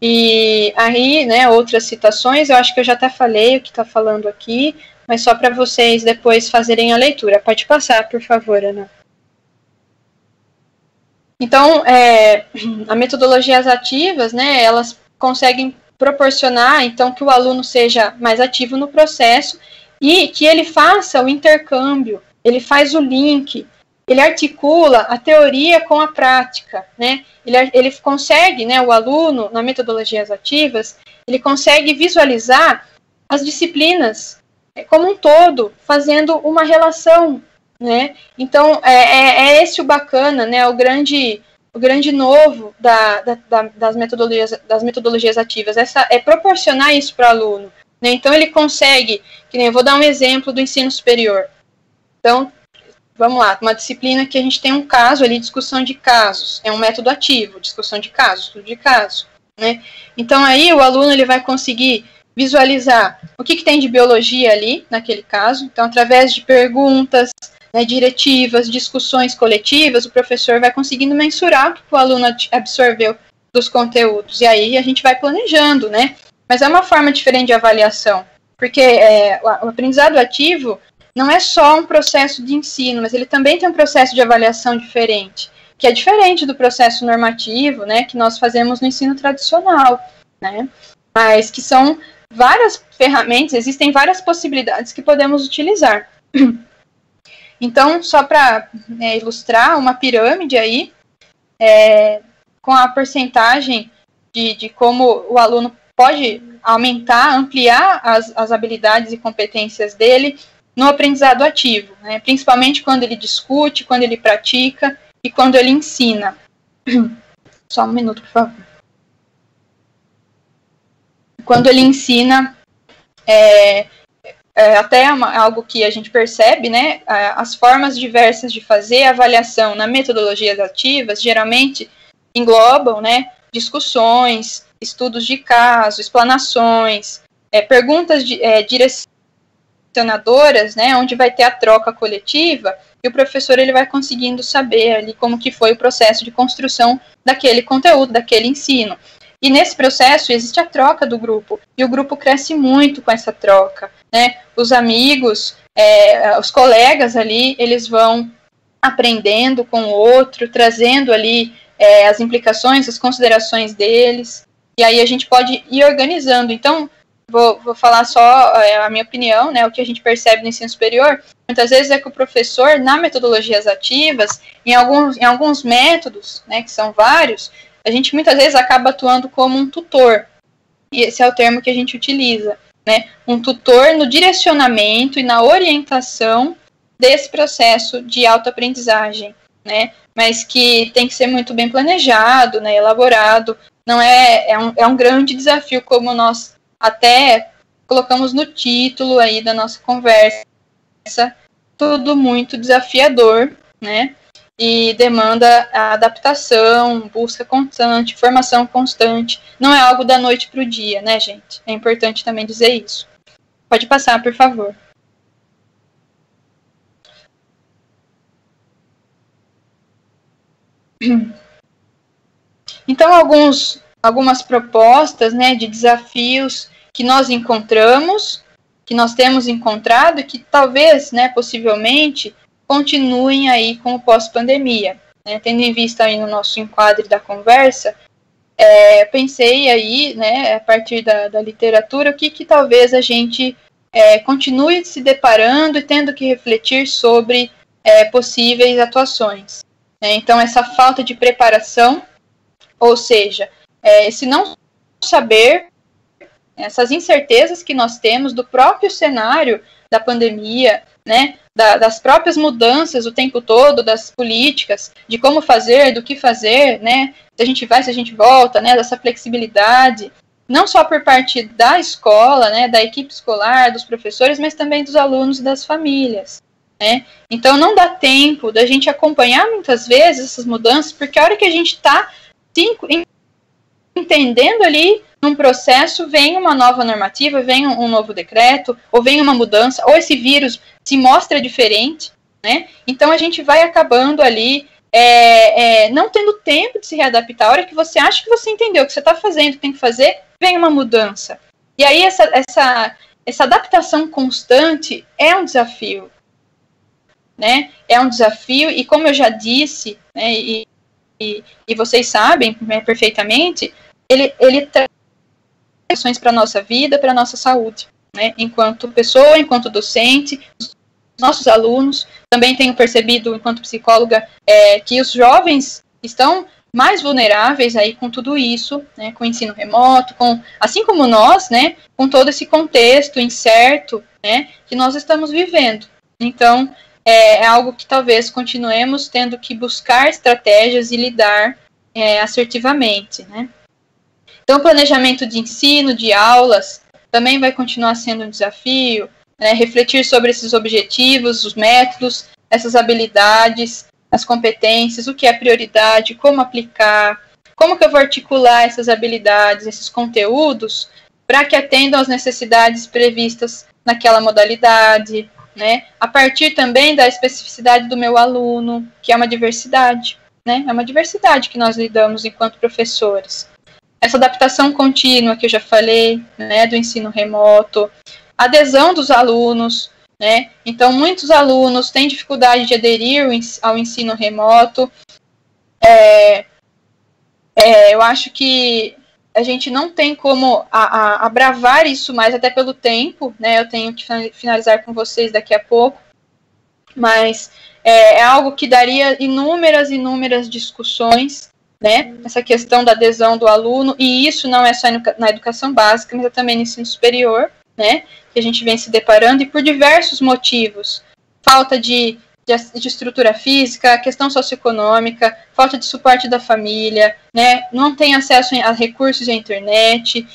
Speaker 3: E aí, né, outras citações, eu acho que eu já até falei o que está falando aqui, mas só para vocês depois fazerem a leitura. Pode passar, por favor, Ana. Então, as metodologias ativas, né, elas conseguem proporcionar, então, que o aluno seja mais ativo no processo e que ele faça o intercâmbio, ele faz o link, ele articula a teoria com a prática, né? Ele consegue, né, o aluno, nas metodologias ativas, ele consegue visualizar as disciplinas como um todo, fazendo uma relação, né? Então, esse o bacana, né, o grande novo das metodologias ativas, proporcionar isso para o aluno, né? Então, ele consegue, que nem eu vou dar um exemplo do ensino superior. Então, vamos lá, uma disciplina que a gente tem um caso ali, discussão de casos, é um método ativo, discussão de casos, estudo de caso, né? Então aí o aluno ele vai conseguir visualizar o que tem de biologia ali, naquele caso. Então, através de perguntas, né, diretivas, discussões coletivas, o professor vai conseguindo mensurar o que o aluno absorveu dos conteúdos. E aí a gente vai planejando, né? Mas é uma forma diferente de avaliação, porque o aprendizado ativo não é só um processo de ensino, mas ele também tem um processo de avaliação diferente, que é diferente do processo normativo, né, que nós fazemos no ensino tradicional, né? Mas que são várias ferramentas, existem várias possibilidades que podemos utilizar. Então, só para ilustrar uma pirâmide aí, com a porcentagem de como o aluno pode aumentar, ampliar as habilidades e competências dele no aprendizado ativo, né? Principalmente quando ele discute, quando ele pratica e quando ele ensina. Só um minuto, por favor. Quando ele ensina, até algo que a gente percebe, né? As formas diversas de fazer avaliação na metodologias ativas geralmente englobam, né, discussões, estudos de caso, explanações, perguntas direcionadoras, né, onde vai ter a troca coletiva, e o professor ele vai conseguindo saber ali como que foi o processo de construção daquele conteúdo, daquele ensino. E nesse processo existe a troca do grupo, e o grupo cresce muito com essa troca, né? Os amigos, os colegas ali, eles vão aprendendo com o outro, trazendo ali as implicações, as considerações deles, e aí a gente pode ir organizando. Então, vou falar só a minha opinião, né? O que a gente percebe no ensino superior, muitas vezes é que o professor, na metodologias ativas, em alguns métodos, né, que são vários, a gente muitas vezes acaba atuando como um tutor, e esse é o termo que a gente utiliza, né? Um tutor no direcionamento e na orientação desse processo de autoaprendizagem, né? Mas que tem que ser muito bem planejado, né? Elaborado. Não é um grande desafio, como nós até colocamos no título aí da nossa conversa, tudo muito desafiador, né? E demanda a adaptação, busca constante, formação constante. Não é algo da noite para o dia, né, gente? É importante também dizer isso. Pode passar, por favor. Então, algumas propostas, né, de desafios que nós encontramos, que nós temos encontrado e que talvez, né, possivelmente, continuem aí com o pós-pandemia, né? Tendo em vista aí no nosso enquadre da conversa, pensei aí, né, a partir da literatura, o que talvez a gente continue se deparando e tendo que refletir sobre possíveis atuações, né? Então, essa falta de preparação, ou seja, esse não saber, essas incertezas que nós temos do próprio cenário da pandemia, né, das próprias mudanças o tempo todo, das políticas, de como fazer, do que fazer, né, se a gente vai, se a gente volta, né, dessa flexibilidade, não só por parte da escola, né, da equipe escolar, dos professores, mas também dos alunos e das famílias, né. Então não dá tempo da gente acompanhar muitas vezes essas mudanças, porque a hora que a gente está entendendo ali num processo, vem uma nova normativa, vem um novo decreto, ou vem uma mudança, ou esse vírus se mostra diferente, né? Então a gente vai acabando ali não tendo tempo de se readaptar. A hora que você acha que você entendeu o que você está fazendo, tem que fazer, vem uma mudança. E aí essa adaptação constante é um desafio, né? É um desafio, e como eu já disse, né, e vocês sabem, né, perfeitamente, ele traz ações para a nossa vida, para a nossa saúde, né? Enquanto pessoa, enquanto docente, os nossos alunos, também tenho percebido, enquanto psicóloga, que os jovens estão mais vulneráveis aí com tudo isso, né, com o ensino remoto, assim como nós, né, com todo esse contexto incerto, né, que nós estamos vivendo. Então, é algo que talvez continuemos tendo que buscar estratégias e lidar assertivamente, né. Então, o planejamento de ensino, de aulas, também vai continuar sendo um desafio, né, refletir sobre esses objetivos, os métodos, essas habilidades, as competências, o que é prioridade, como aplicar, como que eu vou articular essas habilidades, esses conteúdos, para que atendam às necessidades previstas naquela modalidade, né? A partir também da especificidade do meu aluno, que é uma diversidade, né? É uma diversidade que nós lidamos enquanto professores. Essa adaptação contínua que eu já falei, né, do ensino remoto, adesão dos alunos, né? Então, muitos alunos têm dificuldade de aderir ao ensino remoto. Eu acho que a gente não tem como abravar isso mais, até pelo tempo, né? Eu tenho que finalizar com vocês daqui a pouco, mas é algo que daria inúmeras discussões, né? Essa questão da adesão do aluno, e isso não é só na educação básica, mas é também no ensino superior, né? Que a gente vem se deparando, e por diversos motivos. Falta de estrutura física, questão socioeconômica, falta de suporte da família, né? Não tem acesso a recursos à internet.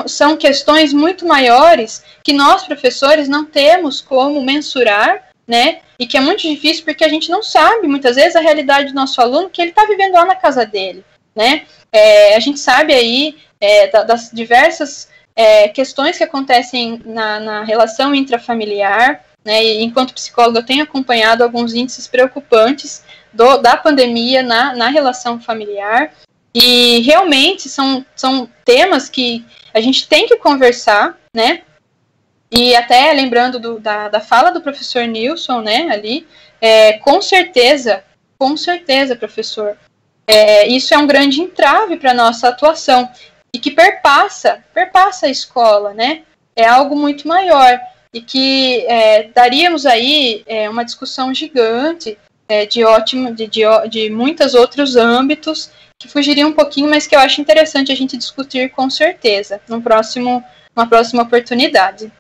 Speaker 3: São questões muito maiores que nós, professores, não temos como mensurar, né? E que é muito difícil porque a gente não sabe, muitas vezes, a realidade do nosso aluno, que ele está vivendo lá na casa dele, né? A gente sabe aí das diversas questões que acontecem na relação intrafamiliar, né? E enquanto psicóloga eu tenho acompanhado alguns índices preocupantes da pandemia na relação familiar, e realmente são temas que a gente tem que conversar, né? E até lembrando da fala do professor Nilson, né, ali, com certeza, professor, isso é um grande entrave para a nossa atuação, e que perpassa a escola, né? É algo muito maior, e que daríamos aí uma discussão gigante de muitos outros âmbitos, que fugiriam um pouquinho, mas que eu acho interessante a gente discutir com certeza, numa próxima oportunidade.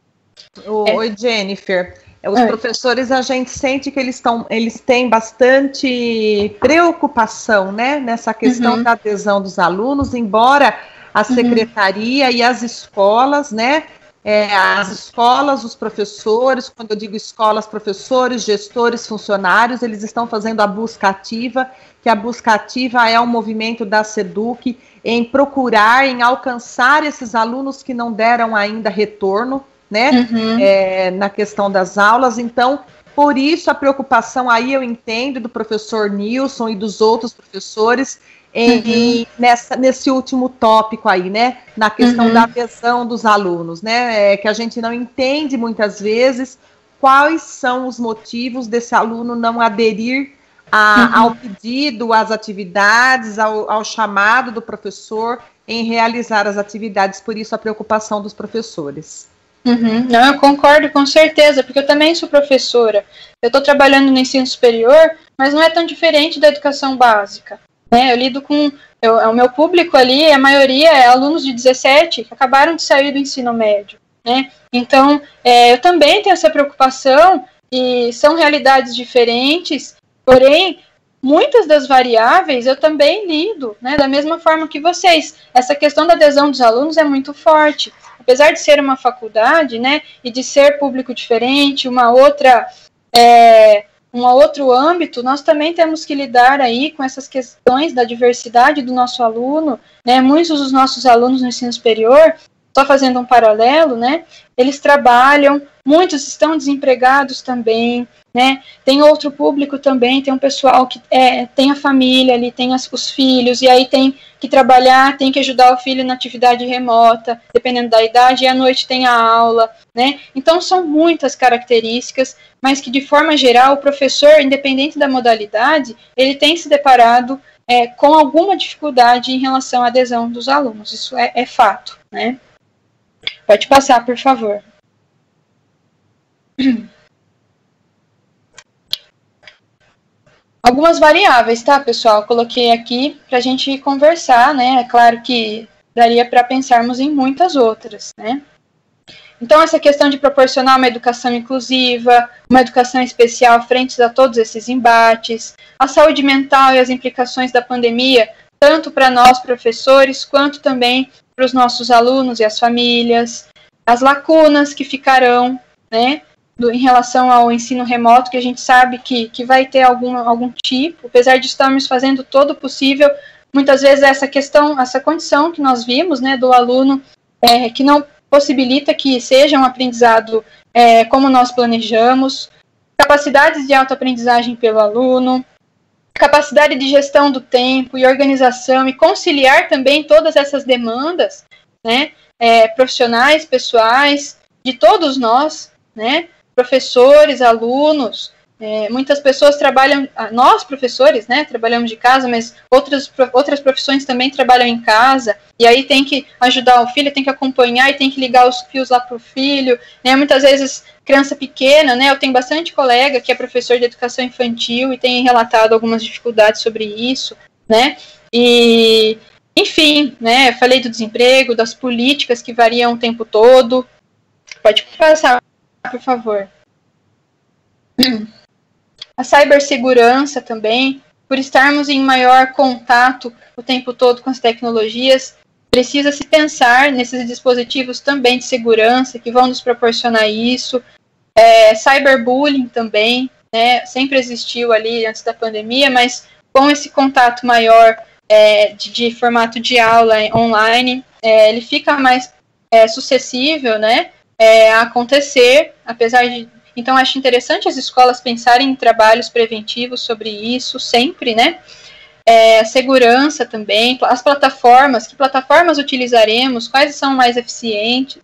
Speaker 2: Oi, Jennifer. Os professores, a gente sente que eles têm bastante preocupação, né, nessa questão da adesão dos alunos, embora a secretaria e as escolas, né, as escolas, os professores, quando eu digo escolas, professores, gestores, funcionários, eles estão fazendo a busca ativa, que a busca ativa é um movimento da SEDUC em procurar, em alcançar esses alunos que não deram ainda retorno, né, na questão das aulas. Então, por isso a preocupação aí eu entendo do professor Nilson e dos outros professores nesse último tópico aí, né, na questão da adesão dos alunos, né, que a gente não entende muitas vezes quais são os motivos desse aluno não aderir ao pedido, às atividades, ao chamado do professor em realizar as atividades, por isso a preocupação dos professores.
Speaker 3: Não, eu concordo com certeza, porque eu também sou professora. Eu estou trabalhando no ensino superior, mas não é tão diferente da educação básica, né? Eu lido com... o meu público ali, a maioria é alunos de 17 que acabaram de sair do ensino médio, né? Então, eu também tenho essa preocupação, e são realidades diferentes, porém, muitas das variáveis eu também lido, né, da mesma forma que vocês. Essa questão da adesão dos alunos é muito forte. Apesar de ser uma faculdade, né, e de ser público diferente, um outro âmbito, nós também temos que lidar aí com essas questões da diversidade do nosso aluno, né? Muitos dos nossos alunos no ensino superior, só fazendo um paralelo, né, eles trabalham, muitos estão desempregados também, né? Tem outro público também, tem um pessoal que tem a família ali, tem os filhos, e aí tem que trabalhar, tem que ajudar o filho na atividade remota, dependendo da idade, e à noite tem a aula, né? Então são muitas características, mas que de forma geral o professor, independente da modalidade, ele tem se deparado com alguma dificuldade em relação à adesão dos alunos, isso é fato, né? Pode passar, por favor. Algumas variáveis, tá, pessoal? Coloquei aqui para a gente conversar, né? É claro que daria para pensarmos em muitas outras, né? Então, essa questão de proporcionar uma educação inclusiva, uma educação especial frente a todos esses embates, a saúde mental e as implicações da pandemia, tanto para nós, professores, quanto também para os nossos alunos e as famílias, as lacunas que ficarão, né, em relação ao ensino remoto, que a gente sabe que vai ter algum tipo, apesar de estarmos fazendo todo o possível, muitas vezes essa condição que nós vimos, né, do aluno que não possibilita que seja um aprendizado como nós planejamos, capacidades de autoaprendizagem pelo aluno, capacidade de gestão do tempo e organização e conciliar também todas essas demandas, né, profissionais, pessoais, de todos nós, né, professores, alunos. Muitas pessoas trabalham, nós professores, né, trabalhamos de casa, mas outras profissões também trabalham em casa, e aí tem que ajudar o filho, tem que acompanhar e tem que ligar os fios lá para o filho, né, muitas vezes criança pequena, né, eu tenho bastante colega que é professor de educação infantil e tem relatado algumas dificuldades sobre isso, né, e enfim, né, falei do desemprego, das políticas que variam o tempo todo. Pode passar, por favor. A cibersegurança também, por estarmos em maior contato o tempo todo com as tecnologias, precisa se pensar nesses dispositivos também de segurança que vão nos proporcionar isso. Cyberbullying também, né, sempre existiu ali antes da pandemia, mas com esse contato maior de formato de aula online, ele fica mais suscetível, né, a acontecer, apesar de... Então, acho interessante as escolas pensarem em trabalhos preventivos sobre isso, sempre, né? Segurança também, as plataformas, que plataformas utilizaremos, quais são mais eficientes,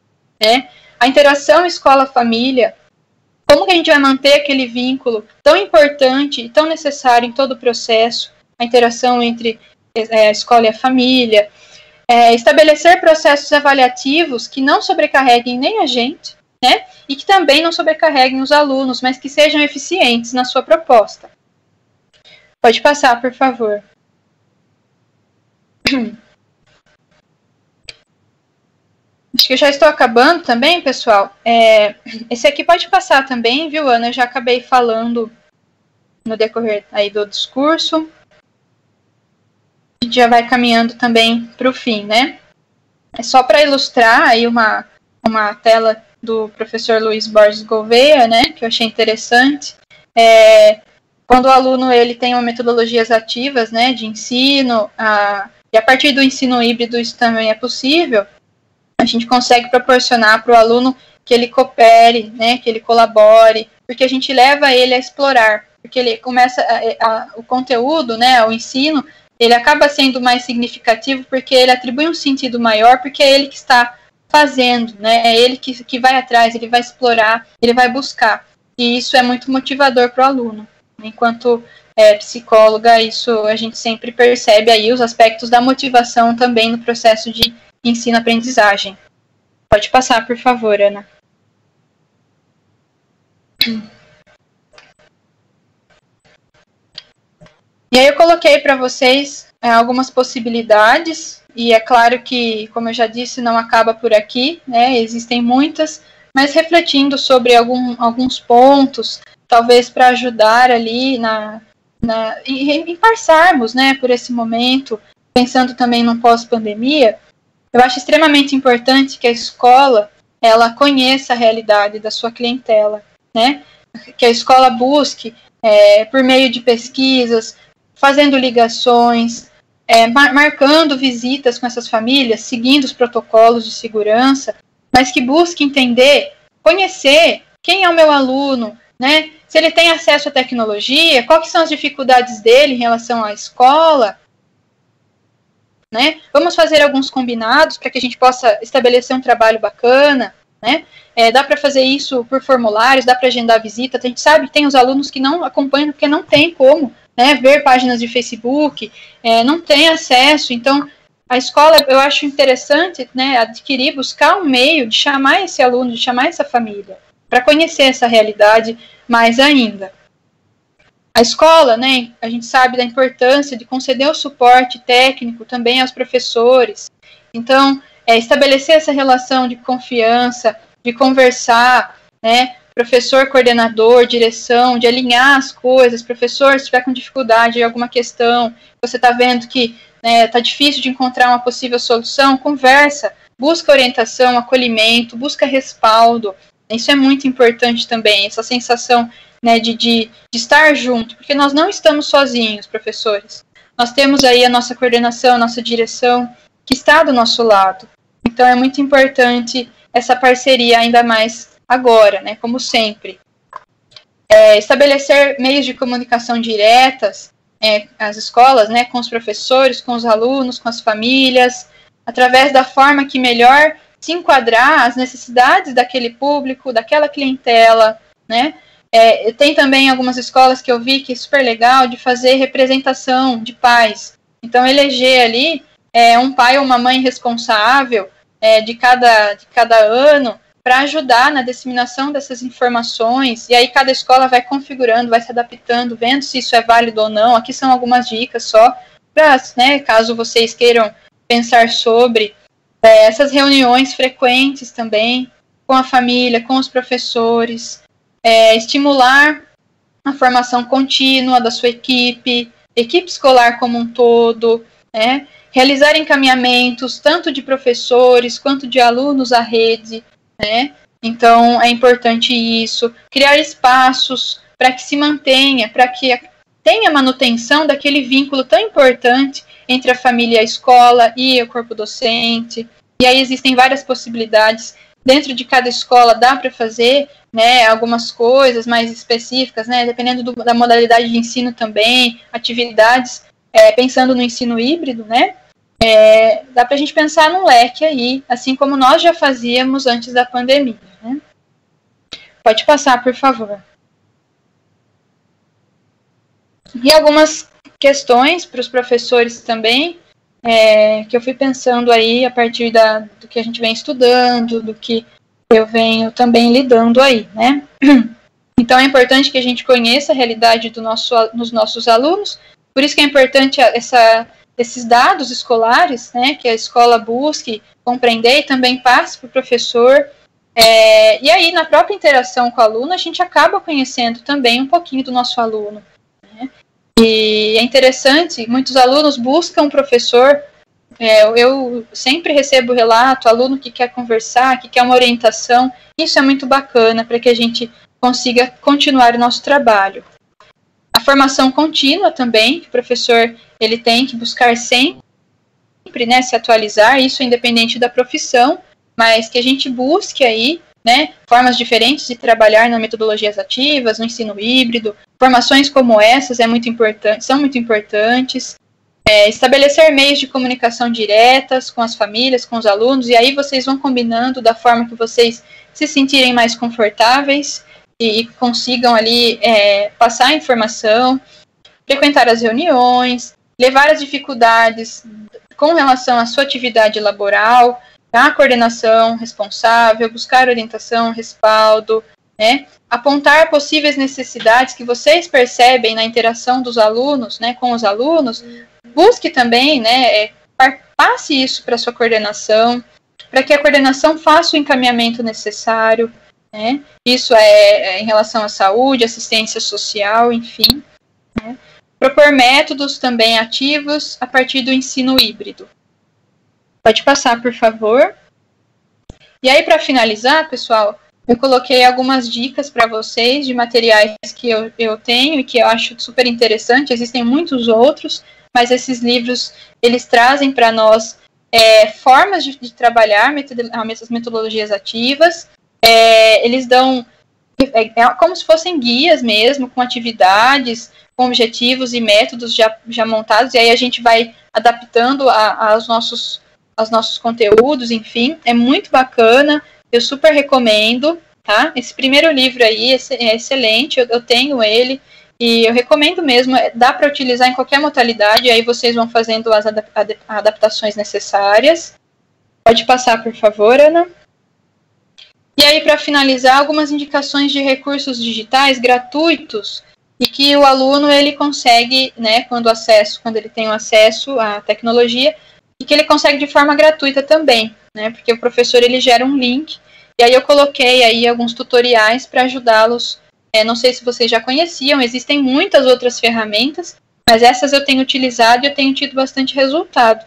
Speaker 3: né? A interação escola-família, como que a gente vai manter aquele vínculo tão importante e tão necessário em todo o processo, a interação entre a escola e a família, estabelecer processos avaliativos que não sobrecarreguem nem a gente, né, e que também não sobrecarreguem os alunos, mas que sejam eficientes na sua proposta. Pode passar, por favor. Acho que eu já estou acabando também, pessoal. Esse aqui pode passar também, viu, Ana? Eu já acabei falando no decorrer aí do discurso. A gente já vai caminhando também para o fim, né? É só para ilustrar aí uma tela do professor Luiz Borges Gouveia, né, que eu achei interessante. Quando o aluno ele tem uma metodologias ativas, né, de ensino, e a partir do ensino híbrido isso também é possível, a gente consegue proporcionar para o aluno que ele coopere, né, que ele colabore, porque a gente leva ele a explorar, porque ele começa o conteúdo, né, o ensino, ele acaba sendo mais significativo porque ele atribui um sentido maior, porque é ele que está fazendo, né? É ele que vai atrás, ele vai explorar, ele vai buscar. E isso é muito motivador para o aluno. Enquanto psicóloga, isso a gente sempre percebe aí os aspectos da motivação também no processo de ensino-aprendizagem. Pode passar, por favor, Ana. E aí eu coloquei para vocês algumas possibilidades, e é claro que, como eu já disse, não acaba por aqui, né? Existem muitas, mas refletindo sobre alguns pontos, talvez para ajudar ali em passarmos, né, por esse momento, pensando também no pós-pandemia, eu acho extremamente importante que a escola ela conheça a realidade da sua clientela, né? Que a escola busque, por meio de pesquisas, fazendo ligações, marcando visitas com essas famílias, seguindo os protocolos de segurança, mas que busque entender, conhecer quem é o meu aluno, né? Se ele tem acesso à tecnologia, quais são as dificuldades dele em relação à escola, né? Vamos fazer alguns combinados para que a gente possa estabelecer um trabalho bacana, né? Dá para fazer isso por formulários, dá para agendar visita. A gente sabe que tem os alunos que não acompanham porque não tem como, né, ver páginas de Facebook, não tem acesso. Então, a escola, eu acho interessante, né, adquirir, buscar um meio de chamar esse aluno, de chamar essa família, para conhecer essa realidade mais ainda. A escola, né, a gente sabe da importância de conceder o suporte técnico também aos professores. Então, estabelecer essa relação de confiança, de conversar, né, professor, coordenador, direção, de alinhar as coisas. Professor, se tiver com dificuldade em alguma questão, você está vendo que está difícil de encontrar uma possível solução, conversa, busca orientação, acolhimento, busca respaldo. Isso é muito importante também, essa sensação, né, de estar junto, porque nós não estamos sozinhos, professores. Nós temos aí a nossa coordenação, a nossa direção, que está do nosso lado. Então, é muito importante essa parceria ainda mais agora, né, como sempre. Estabelecer meios de comunicação diretas, as escolas, né, com os professores, com os alunos, com as famílias, através da forma que melhor se enquadrar as necessidades daquele público, daquela clientela, né. Tem também algumas escolas que eu vi que é super legal de fazer representação de pais. Então, eleger ali um pai ou uma mãe responsável de cada ano para ajudar na disseminação dessas informações, e aí cada escola vai configurando, vai se adaptando, vendo se isso é válido ou não. Aqui são algumas dicas só para, né, caso vocês queiram pensar sobre essas reuniões frequentes também com a família, com os professores, estimular a formação contínua da sua equipe escolar como um todo, né, realizar encaminhamentos tanto de professores quanto de alunos à rede, né? Então é importante isso, criar espaços para que se mantenha, para que tenha manutenção daquele vínculo tão importante entre a família e a escola e o corpo docente. E aí existem várias possibilidades dentro de cada escola, dá para fazer, né, algumas coisas mais específicas, né, dependendo da modalidade de ensino também, atividades, pensando no ensino híbrido, né, dá para a gente pensar num leque aí, assim como nós já fazíamos antes da pandemia, né? Pode passar, por favor. E algumas questões para os professores também, que eu fui pensando aí a partir do que a gente vem estudando, do que eu venho também lidando aí, né? Então é importante que a gente conheça a realidade dos nossos alunos, por isso que é importante esses dados escolares, né, que a escola busque compreender e também passe para o professor. E aí, na própria interação com o aluno, a gente acaba conhecendo também um pouquinho do nosso aluno, né? E é interessante, muitos alunos buscam um professor. Eu sempre recebo relato, aluno que quer conversar, que quer uma orientação. Isso é muito bacana para que a gente consiga continuar o nosso trabalho. A formação contínua também, que o professor ele tem que buscar sempre, né, se atualizar, isso independente da profissão, mas que a gente busque aí, né, formas diferentes de trabalhar nas metodologias ativas, no ensino híbrido. Formações como essas são muito importantes. Estabelecer meios de comunicação diretas com as famílias, com os alunos, e aí vocês vão combinando da forma que vocês se sentirem mais confortáveis e consigam ali passar a informação, frequentar as reuniões, levar as dificuldades com relação à sua atividade laboral, a coordenação responsável, buscar orientação, respaldo, né? Apontar possíveis necessidades que vocês percebem na interação dos alunos, né, com os alunos. Busque também, né, passe isso para a sua coordenação, para que a coordenação faça o encaminhamento necessário, né? Isso em relação à saúde, assistência social, enfim, né? Propor métodos também ativos a partir do ensino híbrido. Pode passar, por favor. E aí, para finalizar, pessoal, eu coloquei algumas dicas para vocês de materiais que eu tenho e que eu acho super interessante. Existem muitos outros, mas esses livros, eles trazem para nós formas de trabalhar as metodologias ativas. Eles dão como se fossem guias mesmo, com atividades, com objetivos e métodos já montados, e aí a gente vai adaptando aos nossos conteúdos, enfim, é muito bacana, eu super recomendo, tá? Esse primeiro livro aí é excelente, eu tenho ele, e eu recomendo mesmo, dá para utilizar em qualquer modalidade, e aí vocês vão fazendo as adaptações necessárias. Pode passar, por favor, Ana. E aí, para finalizar, algumas indicações de recursos digitais gratuitos e que o aluno ele consegue, né, quando ele tem o acesso à tecnologia, e que ele consegue de forma gratuita também, né, porque o professor ele gera um link, e aí eu coloquei aí alguns tutoriais para ajudá-los. Não sei se vocês já conheciam, existem muitas outras ferramentas, mas essas eu tenho utilizado e eu tenho tido bastante resultado.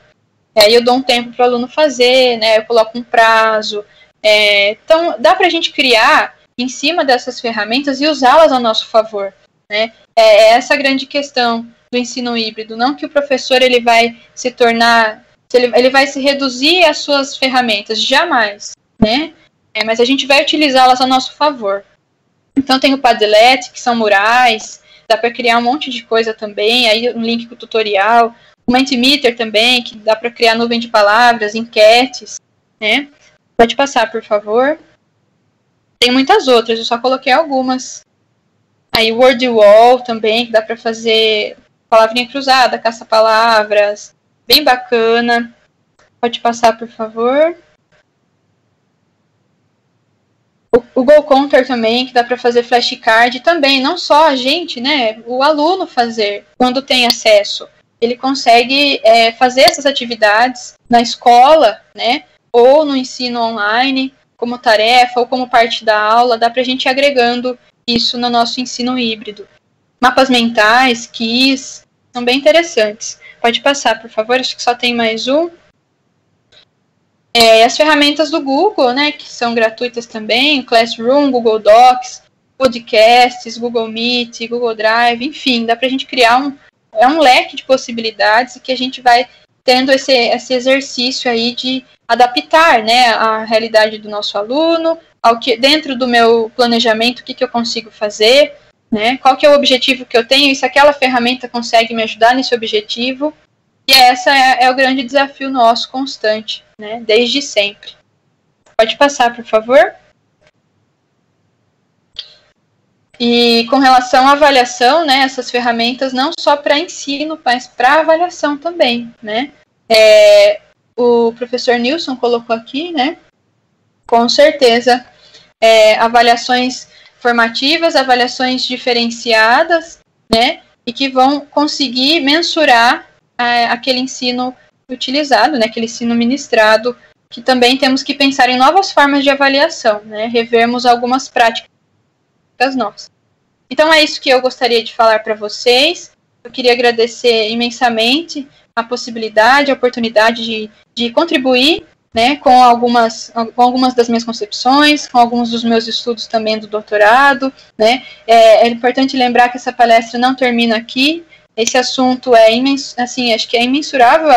Speaker 3: Aí eu dou um tempo para o aluno fazer, né, eu coloco um prazo. Então, dá para a gente criar em cima dessas ferramentas e usá-las a nosso favor, né? Essa a grande questão do ensino híbrido, não que o professor ele vai se tornar, ele vai se reduzir às suas ferramentas, jamais, né? mas a gente vai utilizá-las a nosso favor. Então tem o Padlet, que são murais, dá para criar um monte de coisa também, aí um link com o tutorial, o Mentimeter também, que dá para criar nuvem de palavras, enquetes, né? Pode passar, por favor. Tem muitas outras, eu só coloquei algumas. Aí o Word Wall também, que dá para fazer palavrinha cruzada, caça-palavras, bem bacana. Pode passar, por favor. O Google Counter também, que dá para fazer flashcard também, não só a gente, né, o aluno fazer, quando tem acesso. Ele consegue fazer essas atividades na escola, né, ou no ensino online, como tarefa ou como parte da aula, dá para a gente ir agregando isso no nosso ensino híbrido. Mapas mentais, quiz, são bem interessantes. Pode passar, por favor, acho que só tem mais um. As ferramentas do Google, né, que são gratuitas também, Classroom, Google Docs, podcasts, Google Meet, Google Drive, enfim, dá para a gente criar um leque de possibilidades que a gente vai tendo esse exercício aí de adaptar, né, a realidade do nosso aluno, ao que dentro do meu planejamento, o que eu consigo fazer, né, qual que é o objetivo que eu tenho, e se aquela ferramenta consegue me ajudar nesse objetivo. E essa é o grande desafio nosso constante, né, desde sempre. Pode passar, por favor. E com relação à avaliação, né, essas ferramentas não só para ensino, mas para avaliação também, né. O professor Nilson colocou aqui, né, com certeza, avaliações formativas, avaliações diferenciadas, né, e que vão conseguir mensurar aquele ensino utilizado, né, aquele ensino ministrado, que também temos que pensar em novas formas de avaliação, né, revermos algumas práticas nossas. Então é isso que eu gostaria de falar para vocês. Eu queria agradecer imensamente a possibilidade, a oportunidade de contribuir, né, com algumas das minhas concepções, com alguns dos meus estudos também do doutorado, né. É importante lembrar que essa palestra não termina aqui. Esse assunto acho que é imensurável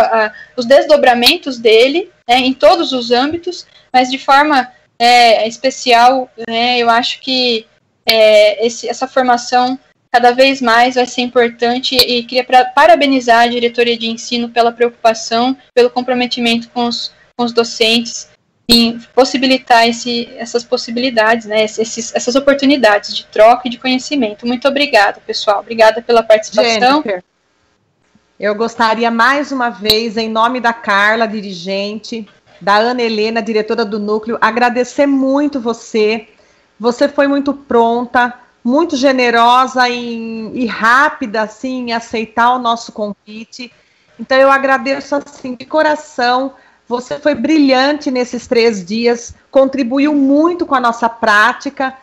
Speaker 3: os desdobramentos dele, né, em todos os âmbitos, mas de forma especial, né, eu acho que essa formação cada vez mais vai ser importante, e queria parabenizar a diretoria de ensino pela preocupação, pelo comprometimento com os docentes em possibilitar essas possibilidades, né, essas oportunidades de troca e de conhecimento. Muito obrigada, pessoal. Obrigada pela participação.
Speaker 2: Jennifer, eu gostaria mais uma vez, em nome da Carla, dirigente, da Ana Helena, diretora do núcleo, agradecer muito você. Você foi muito pronta, muito generosa e rápida, assim, em aceitar o nosso convite. Então, eu agradeço, assim, de coração. Você foi brilhante nesses 3 dias, contribuiu muito com a nossa prática,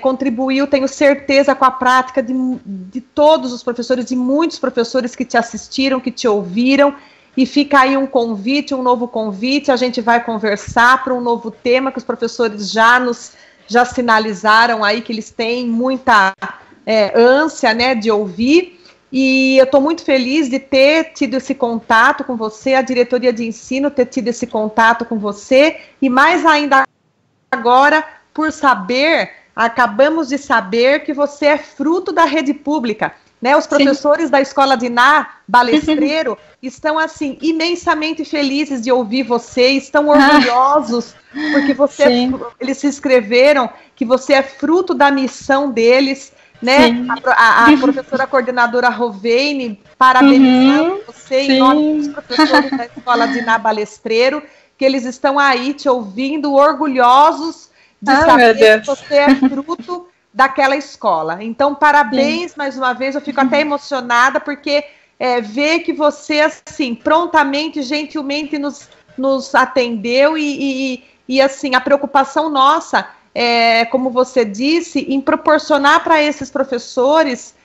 Speaker 2: contribuiu, tenho certeza, com a prática de todos os professores, de muitos professores que te assistiram, que te ouviram, e fica aí um novo convite, a gente vai conversar para um novo tema que os professores já sinalizaram aí, que eles têm muita ânsia, né, de ouvir. E eu estou muito feliz de ter tido esse contato com você, a diretoria de ensino ter tido esse contato com você, e mais ainda agora, por acabamos de saber que você é fruto da rede pública, né? Os professores Sim. da Escola de Iná Balestreiro estão, assim, imensamente felizes de ouvir você, estão orgulhosos, porque eles se inscreveram, que você é fruto da missão deles, né? A professora coordenadora Roveine, parabenizando você em nome dos professores da Escola de Iná Balestreiro, que eles estão aí te ouvindo, orgulhosos de saber que você é fruto daquela escola. Então, parabéns mais uma vez, eu fico até emocionada, porque ver que você, assim, prontamente, gentilmente nos atendeu e assim, a preocupação nossa como você disse, em proporcionar para esses professores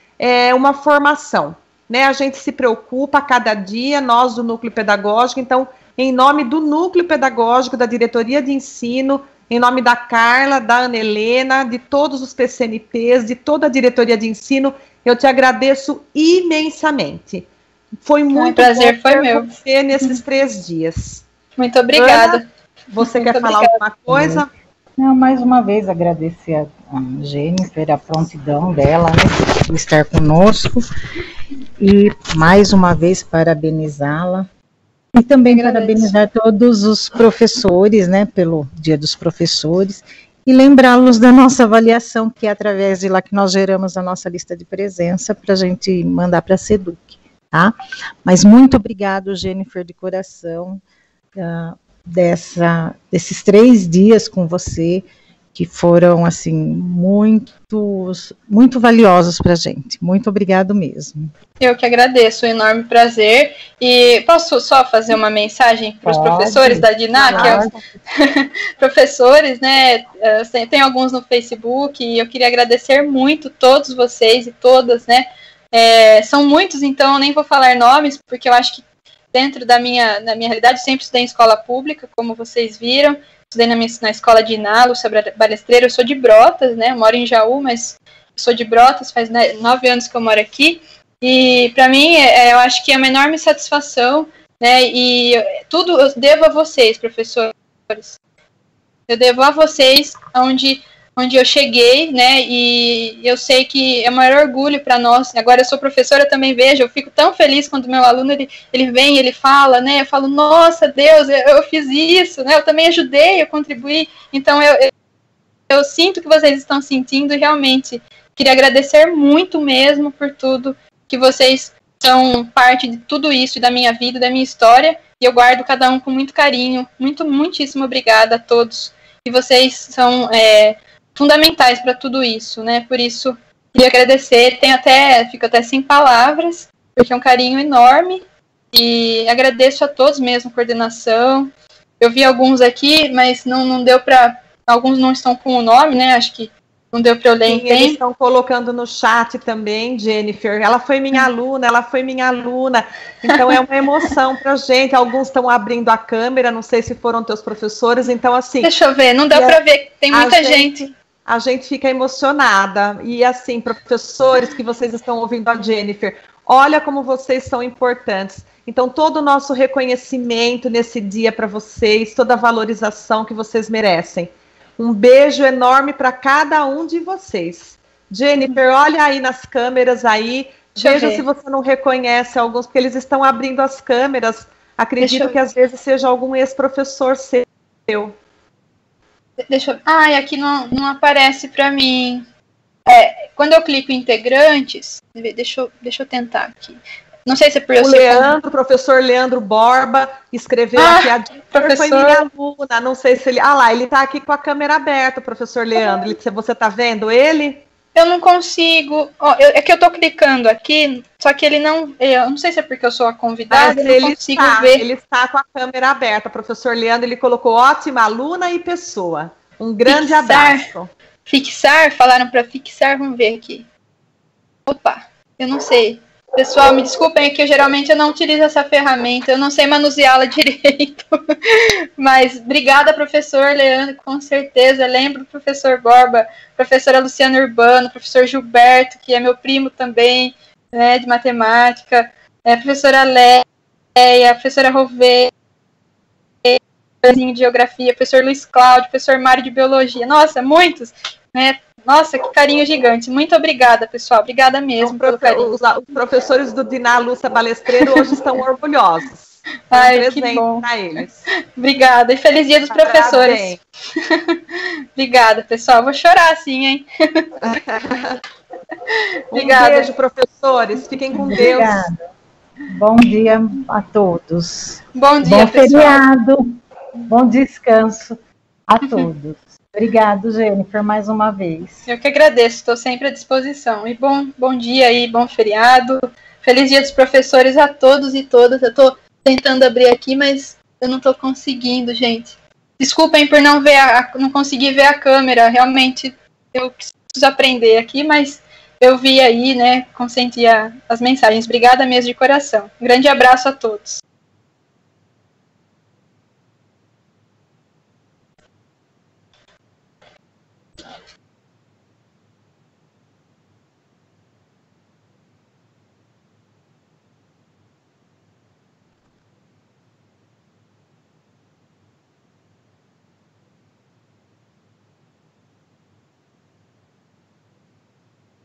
Speaker 2: uma formação, né? A gente se preocupa a cada dia, nós do Núcleo Pedagógico, então, em nome do Núcleo Pedagógico, da Diretoria de Ensino, em nome da Carla, da Ana Helena, de todos os PCNPs, de toda a Diretoria de Ensino, eu te agradeço imensamente. Foi muito
Speaker 3: prazer,
Speaker 2: bom ter você nesses 3 dias.
Speaker 3: Muito obrigada.
Speaker 2: Ana, você quer falar alguma coisa?
Speaker 1: Não, mais uma vez agradecer a Jennifer, a prontidão dela, né, de estar conosco, e mais uma vez parabenizá-la, e também parabenizar todos os professores, né, pelo Dia dos Professores, e lembrá-los da nossa avaliação, que é através de lá que nós geramos a nossa lista de presença, para a gente mandar para a SEDUC, tá? Mas muito obrigado, Jennifer, de coração, desses 3 dias com você, que foram, assim, muito valiosos para a gente. Muito obrigado mesmo.
Speaker 3: Eu que agradeço, um enorme prazer. E posso só fazer uma mensagem para os professores da DINAC? Professores, né, tem alguns no Facebook, e eu queria agradecer muito todos vocês e todas, né, são muitos, então eu nem vou falar nomes, porque eu acho que dentro da minha realidade, eu sempre estudei em escola pública, como vocês viram, estudei na escola de Iná, Balestreira, eu sou de Brotas, né, eu moro em Jaú, mas sou de Brotas, faz 9 anos que eu moro aqui, e para mim, eu acho que é uma enorme satisfação, né, e tudo eu devo a vocês, professores, eu devo a vocês onde eu cheguei, né, e eu sei que é o maior orgulho para nós. Agora eu sou professora, também vejo, eu fico tão feliz quando meu aluno, ele vem, ele fala, né, eu falo, nossa, Deus, eu fiz isso, né, eu também ajudei, eu contribuí, então eu sinto que vocês estão sentindo, e realmente queria agradecer muito mesmo por tudo, que vocês são parte de tudo isso, da minha vida, da minha história, e eu guardo cada um com muito carinho, muitíssimo obrigada a todos, e vocês são fundamentais para tudo isso, né? Por isso, queria agradecer, fico até sem palavras, porque é um carinho enorme, e agradeço a todos mesmo, coordenação. Eu vi alguns aqui, mas não deu para, alguns não estão com o nome, né? Acho que não deu para eu ler em tempo.
Speaker 2: Eles estão colocando no chat também, Jennifer. Ela foi minha aluna. Então é uma emoção para a gente. Alguns estão abrindo a câmera, não sei se foram teus professores. Então, assim.
Speaker 3: Deixa eu ver, não deu para ver, tem muita gente.
Speaker 2: A gente fica emocionada. E, assim, professores que vocês estão ouvindo a Jennifer, olha como vocês são importantes. Então, todo o nosso reconhecimento nesse dia para vocês, toda a valorização que vocês merecem. Um beijo enorme para cada um de vocês. Jennifer, olha aí nas câmeras aí. Veja se você não reconhece alguns, porque eles estão abrindo as câmeras. Acredito que às vezes seja algum ex-professor seu.
Speaker 3: Deixa eu... aqui não aparece para mim. Quando eu clico em integrantes, deixa eu tentar aqui. Não sei se é por
Speaker 2: o professor Leandro Borba escreveu aqui, a Jennifer foi minha aluna, não sei se ele... lá, ele está aqui com a câmera aberta, professor Leandro, você está vendo ele?
Speaker 3: Eu não consigo, é que eu estou clicando aqui, só que ele não, eu não sei se é porque eu sou a convidada, eu não consigo ver.
Speaker 2: Ele está com a câmera aberta, professor Leandro, ele colocou ótima aluna e pessoa, um grande abraço.
Speaker 3: Fixar, falaram para fixar, vamos ver aqui. Opa, eu não sei. Pessoal, me desculpem, é que eu não utilizo essa ferramenta, eu não sei manuseá-la direito. Mas obrigada, professor Leandro, com certeza. Lembro do professor Borba, professora Luciana Urbano, professor Gilberto, que é meu primo também, né, de matemática, professora Leia, professora Rovê, de geografia, professor Luiz Cláudio, professor Mário de biologia. Nossa, muitos, né? Nossa, que carinho gigante. Muito obrigada, pessoal. Obrigada mesmo pelo carinho.
Speaker 2: Os professores do Diná Lúcia Balestreiro hoje estão orgulhosos.
Speaker 3: Ai, que bom.
Speaker 2: Para eles.
Speaker 3: Obrigada. E feliz dia dos professores. Obrigada, pessoal. Vou chorar assim, hein?
Speaker 2: Obrigada. Um beijo, professores. Fiquem com Deus.
Speaker 1: Obrigada. Bom dia a todos.
Speaker 3: Bom dia,
Speaker 1: bom feriado. Bom descanso a todos. Obrigado, Jennifer, mais uma vez.
Speaker 3: Eu que agradeço, estou sempre à disposição. E bom dia aí, bom feriado. Feliz dia dos professores a todos e todas. Eu estou tentando abrir aqui, mas eu não estou conseguindo, gente. Desculpem por não conseguir ver a câmera. Realmente, eu preciso aprender aqui, mas eu vi aí, né, consenti as mensagens. Obrigada mesmo de coração. Um grande abraço a todos.